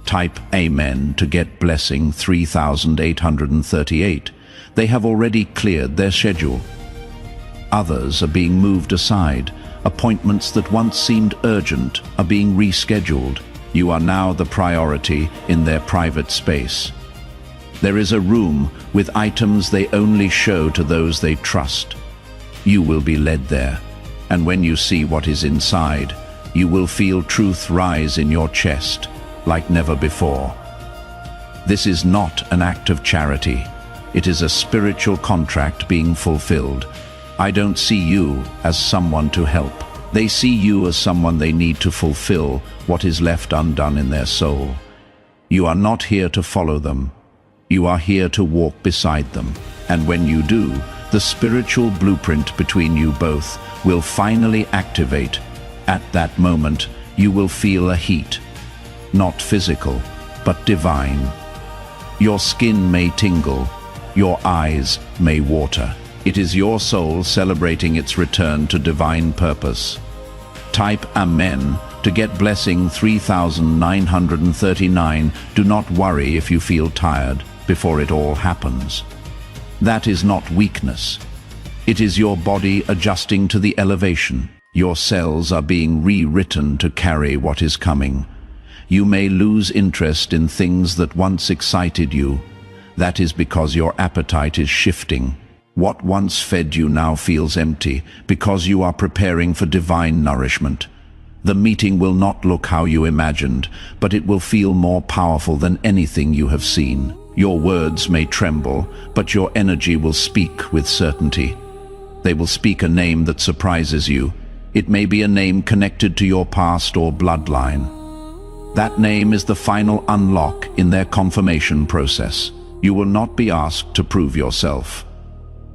Type Amen to get blessing 3838. They have already cleared their schedule. Others are being moved aside. Appointments that once seemed urgent are being rescheduled. You are now the priority in their private space. There is a room with items they only show to those they trust. You will be led there, and when you see what is inside, you will feel truth rise in your chest like never before. This is not an act of charity. It is a spiritual contract being fulfilled. I don't see you as someone to help. They see you as someone they need to fulfill what is left undone in their soul. You are not here to follow them. You are here to walk beside them. And when you do, the spiritual blueprint between you both will finally activate. At that moment, you will feel a heat. Not physical, but divine. Your skin may tingle. Your eyes may water. It is your soul celebrating its return to divine purpose. Type Amen to get blessing 3939. Do not worry if you feel tired before it all happens. That is not weakness. It is your body adjusting to the elevation. Your cells are being rewritten to carry what is coming. You may lose interest in things that once excited you. That is because your appetite is shifting. What once fed you now feels empty because you are preparing for divine nourishment. The meeting will not look how you imagined, but it will feel more powerful than anything you have seen. Your words may tremble, but your energy will speak with certainty. They will speak a name that surprises you. It may be a name connected to your past or bloodline. That name is the final unlock in their confirmation process. You will not be asked to prove yourself.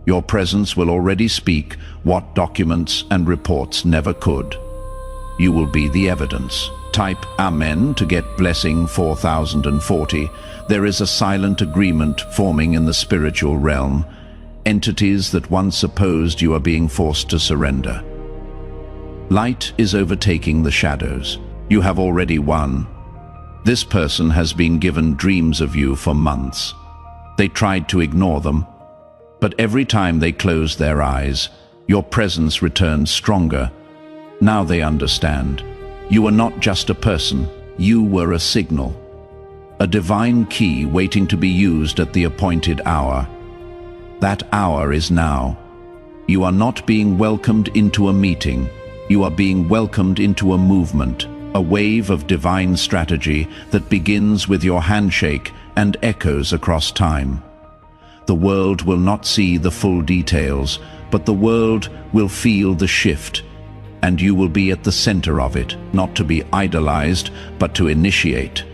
Your presence will already speak what documents and reports never could. You will be the evidence. Type Amen to get blessing 4040. There is a silent agreement forming in the spiritual realm. Entities that once opposed you are being forced to surrender. Light is overtaking the shadows. You have already won. This person has been given dreams of you for months. They tried to ignore them, but every time they closed their eyes, your presence returned stronger. Now they understand. You were not just a person, you were a signal. a divine key waiting to be used at the appointed hour. That hour is now. You are not being welcomed into a meeting. You are being welcomed into a movement, a wave of divine strategy that begins with your handshake and echoes across time. The world will not see the full details, but the world will feel the shift, and you will be at the center of it, not to be idolized, but to initiate.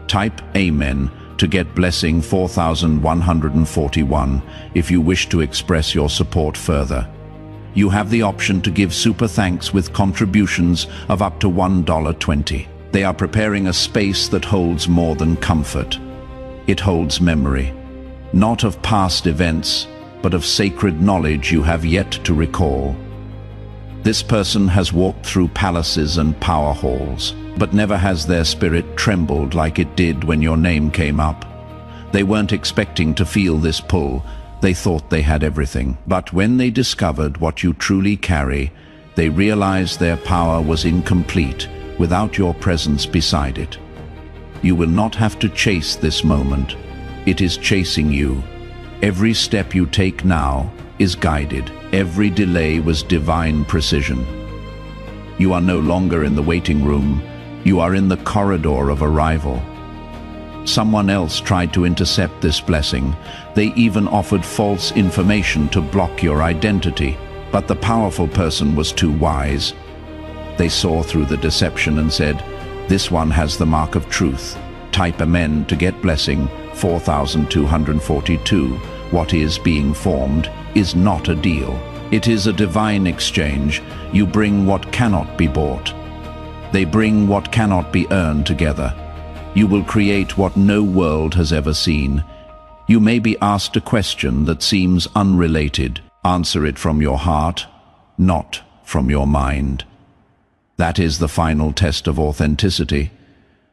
Type Amen to get blessing 4141 if you wish to express your support further. You have the option to give super thanks with contributions of up to $1.20. They are preparing a space that holds more than comfort. It holds memory, not of past events, but of sacred knowledge you have yet to recall. This person has walked through palaces and power halls, but never has their spirit trembled like it did when your name came up. They weren't expecting to feel this pull. They thought they had everything. But when they discovered what you truly carry, they realized their power was incomplete without your presence beside it. You will not have to chase this moment. It is chasing you. Every step you take now is guided. Every delay was divine precision. You are no longer in the waiting room. You are in the corridor of arrival. Someone else tried to intercept this blessing. They even offered false information to block your identity, but the powerful person was too wise. They saw through the deception and said, "This one has the mark of truth." Type Amen to get blessing 4242. What is being formed is not a deal. It is a divine exchange. You bring what cannot be bought. They bring what cannot be earned together. You will create what no world has ever seen. You may be asked a question that seems unrelated. Answer it from your heart, not from your mind. That is the final test of authenticity.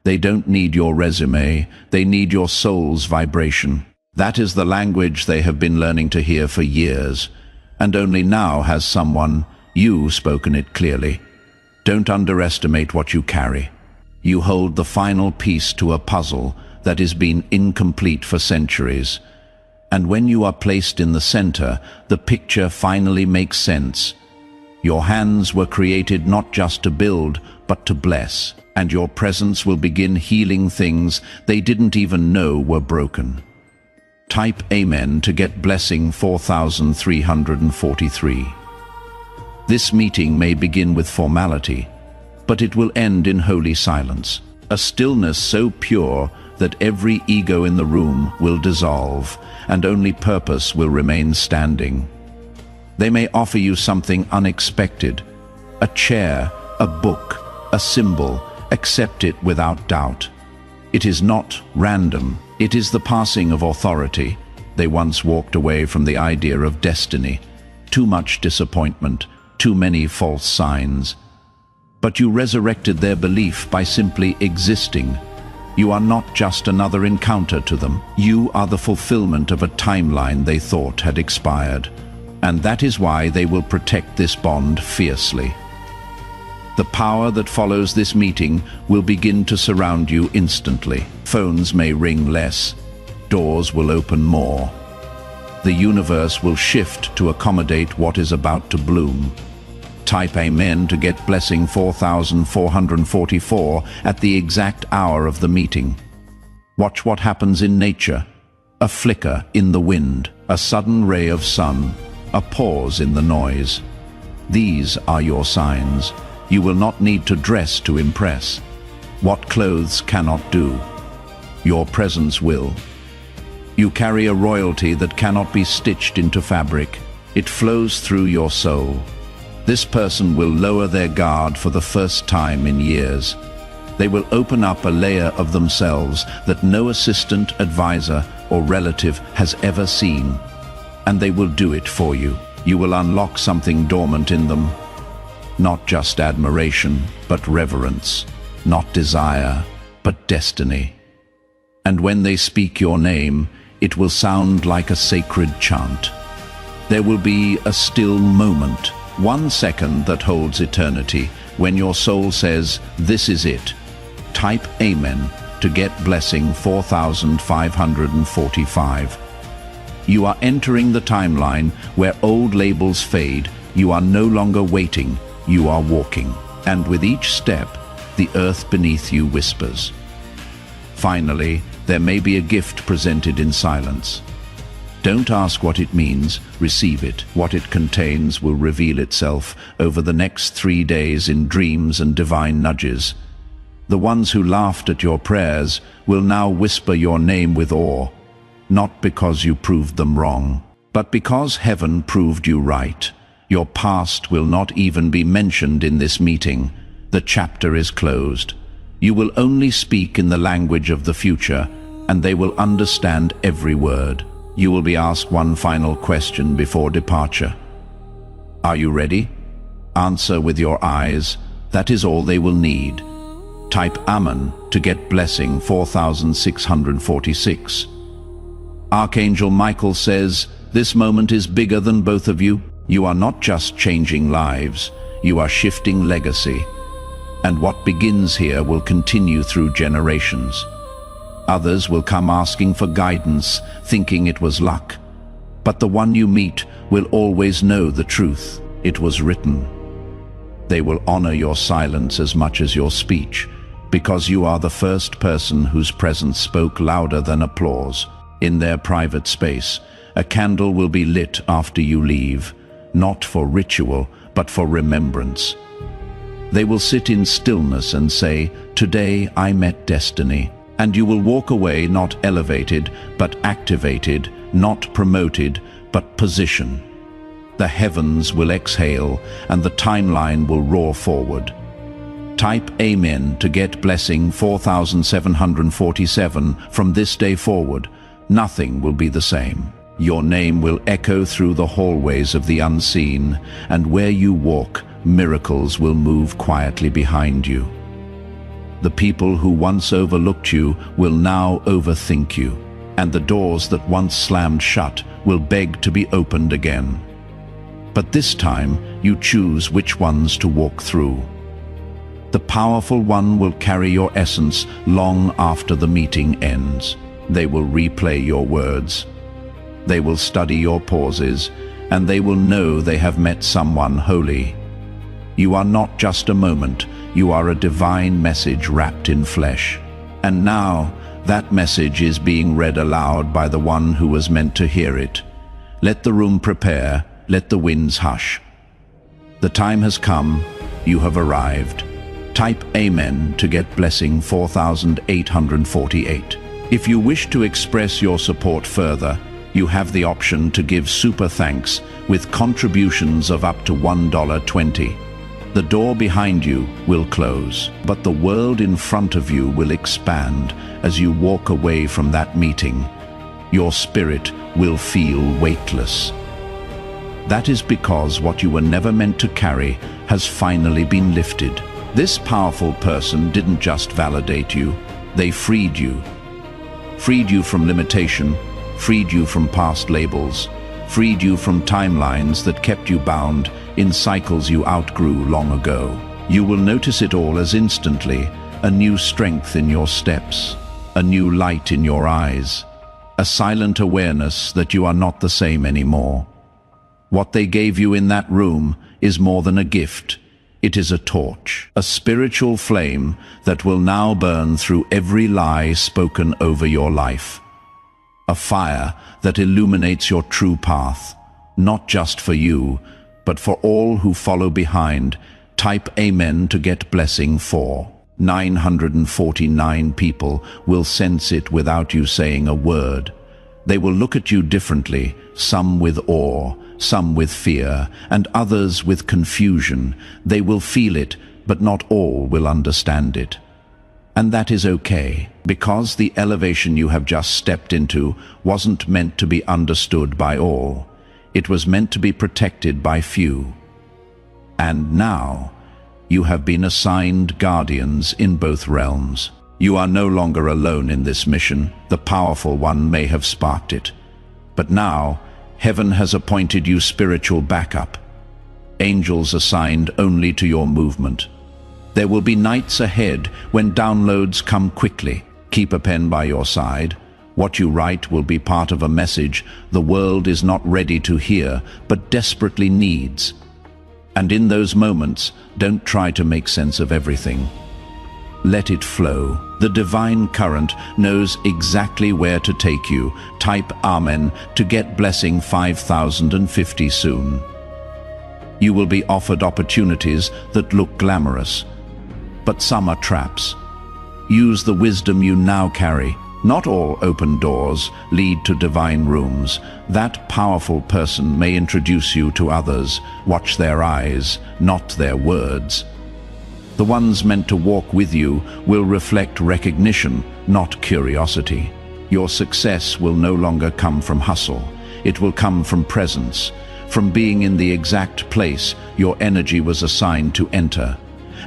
They don't need your resume, they need your soul's vibration. That is the language they have been learning to hear for years, and only now has someone, you, spoken it clearly. Don't underestimate what you carry. You hold the final piece to a puzzle that has been incomplete for centuries. And when you are placed in the center, the picture finally makes sense. Your hands were created not just to build, but to bless. And your presence will begin healing things they didn't even know were broken. Type Amen to get blessing 4343. This meeting may begin with formality, but it will end in holy silence. A stillness so pure that every ego in the room will dissolve, and only purpose will remain standing. They may offer you something unexpected, a chair, a book, a symbol. Accept it without doubt. It is not random. It is the passing of authority. They once walked away from the idea of destiny. Too much disappointment, too many false signs. But you resurrected their belief by simply existing. You are not just another encounter to them. You are the fulfillment of a timeline they thought had expired. And that is why they will protect this bond fiercely. The power that follows this meeting will begin to surround you instantly. Phones may ring less. Doors will open more. The universe will shift to accommodate what is about to bloom. Type Amen to get blessing 4444 at the exact hour of the meeting. Watch what happens in nature. A flicker in the wind, a sudden ray of sun, a pause in the noise. These are your signs. You will not need to dress to impress. What clothes cannot do, your presence will. You carry a royalty that cannot be stitched into fabric. It flows through your soul. This person will lower their guard for the first time in years. They will open up a layer of themselves that no assistant, advisor, or relative has ever seen. And they will do it for you. You will unlock something dormant in them. Not just admiration, but reverence. Not desire, but destiny. And when they speak your name, it will sound like a sacred chant. There will be a still moment, 1 second that holds eternity, when your soul says, "This is it." Type Amen to get blessing 4545. You are entering the timeline where old labels fade. You are no longer waiting, you are walking. And with each step, the earth beneath you whispers. Finally, there may be a gift presented in silence. Don't ask what it means, receive it. What it contains will reveal itself over the next 3 days in dreams and divine nudges. The ones who laughed at your prayers will now whisper your name with awe, not because you proved them wrong, but because heaven proved you right. Your past will not even be mentioned in this meeting. The chapter is closed. You will only speak in the language of the future, and they will understand every word. You will be asked one final question before departure. Are you ready? Answer with your eyes. That is all they will need. Type Amen to get blessing 4646. Archangel Michael says, this moment is bigger than both of you. You are not just changing lives, you are shifting legacy. And what begins here will continue through generations. Others will come asking for guidance, thinking it was luck. But the one you meet will always know the truth. It was written. They will honor your silence as much as your speech, because you are the first person whose presence spoke louder than applause. In their private space, a candle will be lit after you leave, not for ritual, but for remembrance. They will sit in stillness and say, today I met destiny. And you will walk away not elevated, but activated, not promoted, but position. The heavens will exhale and the timeline will roar forward. Type Amen to get blessing 4747 from this day forward. Nothing will be the same. Your name will echo through the hallways of the unseen, and where you walk, miracles will move quietly behind you. The people who once overlooked you will now overthink you, and the doors that once slammed shut will beg to be opened again. But this time, you choose which ones to walk through. The powerful one will carry your essence long after the meeting ends. They will replay your words. They will study your pauses, and they will know they have met someone holy. You are not just a moment, you are a divine message wrapped in flesh. And now, that message is being read aloud by the one who was meant to hear it. Let the room prepare, let the winds hush. The time has come, you have arrived. Type Amen to get blessing 4848. If you wish to express your support further, you have the option to give super thanks with contributions of up to $1.20. The door behind you will close, but the world in front of you will expand as you walk away from that meeting. Your spirit will feel weightless. That is because what you were never meant to carry has finally been lifted. This powerful person didn't just validate you, they freed you. Freed you from limitation, freed you from past labels, freed you from timelines that kept you bound in cycles you outgrew long ago. You will notice it all as instantly, a new strength in your steps, a new light in your eyes, a silent awareness that you are not the same anymore. What they gave you in that room is more than a gift. It is a torch, a spiritual flame that will now burn through every lie spoken over your life. A fire that illuminates your true path, not just for you, but for all who follow behind. Type Amen to get blessing 949 people will sense it without you saying a word. They will look at you differently, some with awe, some with fear, and others with confusion. They will feel it, but not all will understand it. And that is okay, because the elevation you have just stepped into wasn't meant to be understood by all. It was meant to be protected by few. And now, you have been assigned guardians in both realms. You are no longer alone in this mission. The powerful one may have sparked it. But now, heaven has appointed you spiritual backup. Angels assigned only to your movement. There will be nights ahead when downloads come quickly, Keep a pen by your side. What you write will be part of a message the world is not ready to hear, but desperately needs. And in those moments, don't try to make sense of everything. Let it flow. The divine current knows exactly where to take you. Type Amen to get blessing 5050 soon. You will be offered opportunities that look glamorous, but some are traps. Use the wisdom you now carry. Not all open doors lead to divine rooms. That powerful person may introduce you to others. Watch their eyes, not their words. The ones meant to walk with you will reflect recognition, not curiosity. Your success will no longer come from hustle. It will come from presence, from being in the exact place your energy was assigned to enter.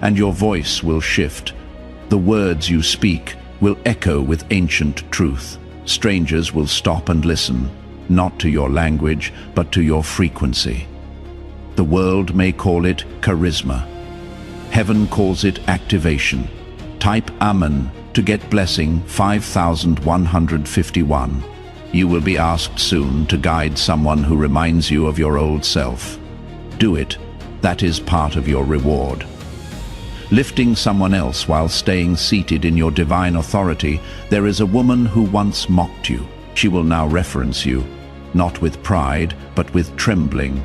And your voice will shift. The words you speak will echo with ancient truth. Strangers will stop and listen, not to your language, but to your frequency. The world may call it charisma. Heaven calls it activation. Type Amen to get blessing 5151. You will be asked soon to guide someone who reminds you of your old self. Do it. That is part of your reward. Lifting someone else while staying seated in your divine authority, there is a woman who once mocked you. She will now reference you, not with pride, but with trembling.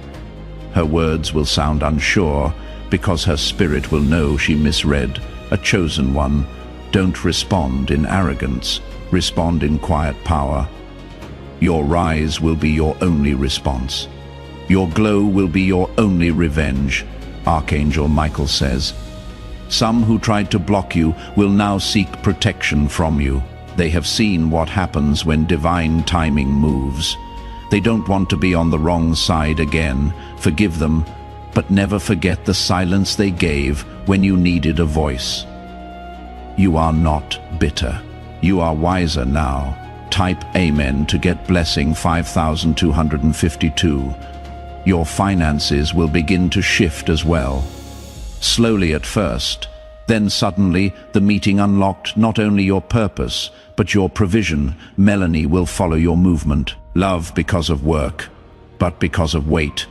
Her words will sound unsure, because her spirit will know she misread. A chosen one. Don't respond in arrogance. Respond in quiet power. Your rise will be your only response. Your glow will be your only revenge, Archangel Michael says. Some who tried to block you will now seek protection from you. They have seen what happens when divine timing moves. They don't want to be on the wrong side again. Forgive them, but never forget the silence they gave when you needed a voice. You are not bitter. You are wiser now. Type Amen to get blessing 5252. Your finances will begin to shift as well. Slowly at first, then suddenly the meeting unlocked not only your purpose, but your provision. Melanie will follow your movement. Love because of work, but because of weight.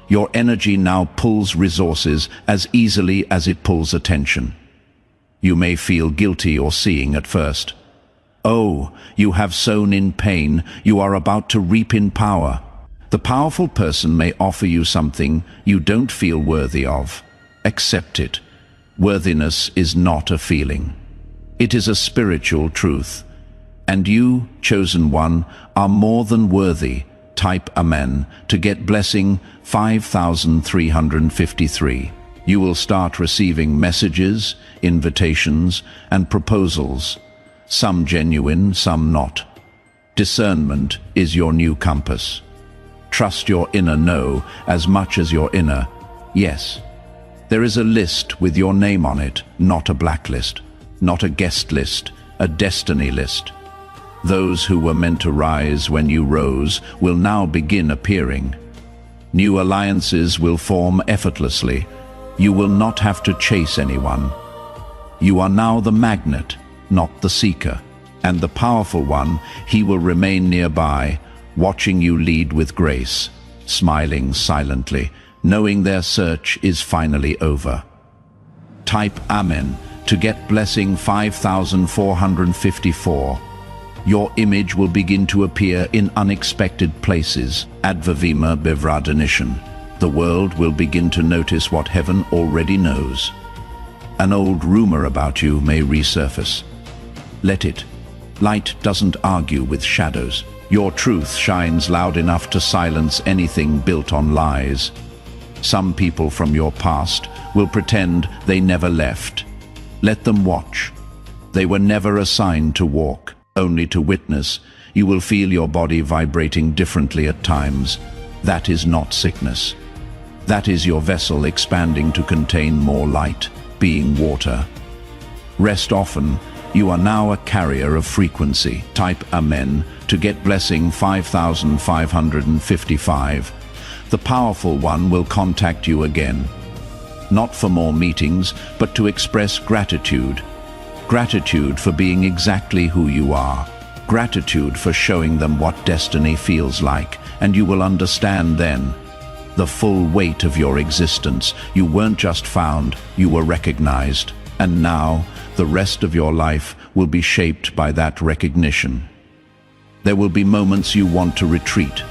Your energy now pulls resources as easily as it pulls attention. You may feel guilty or seeing at first. Oh, you have sown in pain, you are about to reap in power. The powerful person may offer you something you don't feel worthy of. Accept it. Worthiness is not a feeling. It is a spiritual truth. And you, chosen one, are more than worthy. Type Amen to get blessing 5353. You will start receiving messages, invitations, and proposals. Some genuine, some not. Discernment is your new compass. Trust your inner no as much as your inner yes. There is a list with your name on it, not a blacklist, not a guest list, a destiny list. Those who were meant to rise when you rose will now begin appearing. New alliances will form effortlessly. You will not have to chase anyone. You are now the magnet, not the seeker. And the powerful one, he will remain nearby, watching you lead with grace, smiling silently, knowing their search is finally over. Type Amen to get blessing 5454. Your image will begin to appear in unexpected places. Advavima Bevradanishon. The world will begin to notice what heaven already knows. An old rumor about you may resurface. Let it. Light doesn't argue with shadows. Your truth shines loud enough to silence anything built on lies. Some people from your past will pretend they never left. Let them watch. They were never assigned to walk, only to witness. You will feel your body vibrating differently at times. That is not sickness. That is your vessel expanding to contain more light, being water. Rest often. You are now a carrier of frequency. Type Amen to get blessing 5555. The powerful one will contact you again. Not for more meetings, but to express gratitude. Gratitude for being exactly who you are. Gratitude for showing them what destiny feels like, and you will understand then the full weight of your existence. You weren't just found, you were recognized. And now, the rest of your life will be shaped by that recognition. There will be moments you want to retreat.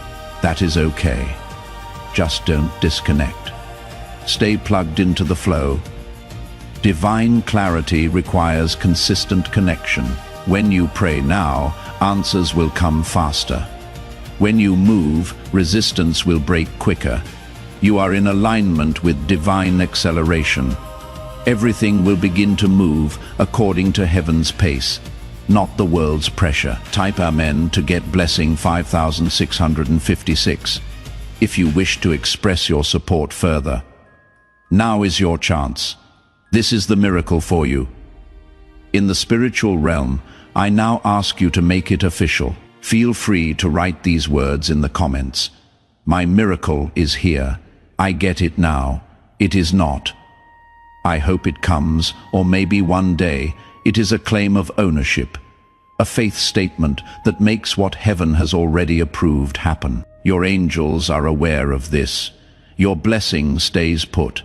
That is okay. Just don't disconnect. Stay plugged into the flow. Divine clarity requires consistent connection. When you pray now, answers will come faster. When you move, resistance will break quicker. You are in alignment with divine acceleration. Everything will begin to move according to heaven's pace, not the world's pressure. Type Amen to get blessing 5656 if you wish to express your support further. Now is your chance. This is the miracle for you. In the spiritual realm, I now ask you to make it official. Feel free to write these words in the comments. My miracle is here. I get it now. It is not. I hope it comes, or maybe one day. It is a claim of ownership, a faith statement that makes what heaven has already approved happen. Your angels are aware of this. Your blessing stays put.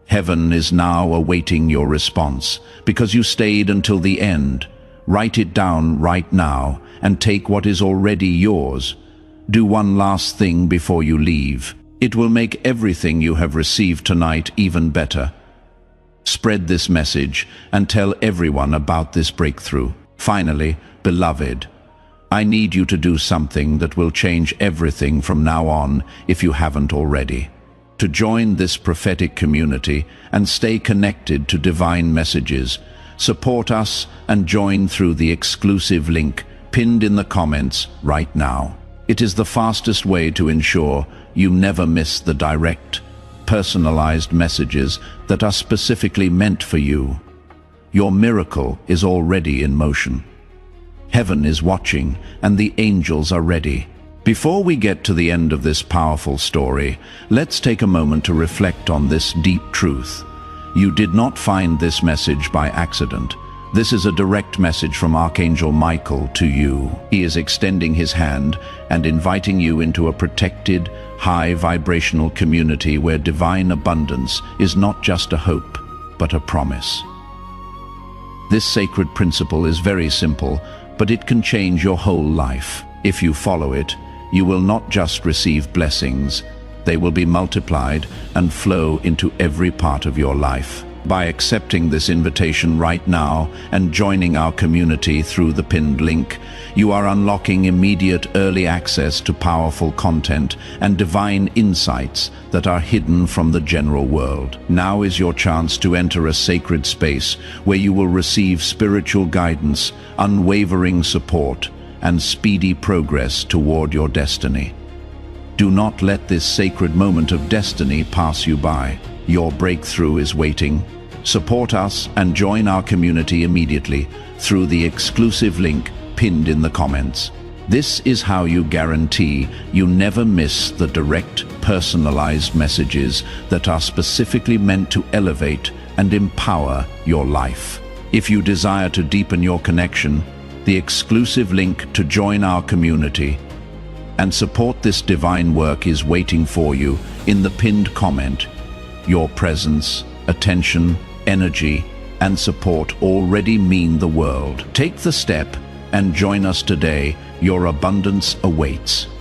Heaven is now awaiting your response, because you stayed until the end. Write it down right now, and take what is already yours. Do one last thing before you leave. It will make everything you have received tonight even better. Spread this message and tell everyone about this breakthrough. Finally, beloved, I need you to do something that will change everything from now on if you haven't already. To join this prophetic community and stay connected to divine messages, support us and join through the exclusive link pinned in the comments right now. It is the fastest way to ensure you never miss the direct, personalized messages that are specifically meant for you. Your miracle is already in motion. Heaven is watching, and the angels are ready. Before we get to the end of this powerful story, let's take a moment to reflect on this deep truth. You did not find this message by accident. This is a direct message from Archangel Michael to you. He is extending his hand and inviting you into a protected, high-vibrational community where divine abundance is not just a hope, but a promise. This sacred principle is very simple, but it can change your whole life. If you follow it, you will not just receive blessings, they will be multiplied and flow into every part of your life. By accepting this invitation right now and joining our community through the pinned link, you are unlocking immediate early access to powerful content and divine insights that are hidden from the general world. Now is your chance to enter a sacred space where you will receive spiritual guidance, unwavering support, and speedy progress toward your destiny. Do not let this sacred moment of destiny pass you by. Your breakthrough is waiting. Support us and join our community immediately through the exclusive link pinned in the comments. This is how you guarantee you never miss the direct, personalized messages that are specifically meant to elevate and empower your life. If you desire to deepen your connection, the exclusive link to join our community and support this divine work is waiting for you in the pinned comment. Your presence, attention, energy, and support already mean the world. Take the step and join us today. Your abundance awaits.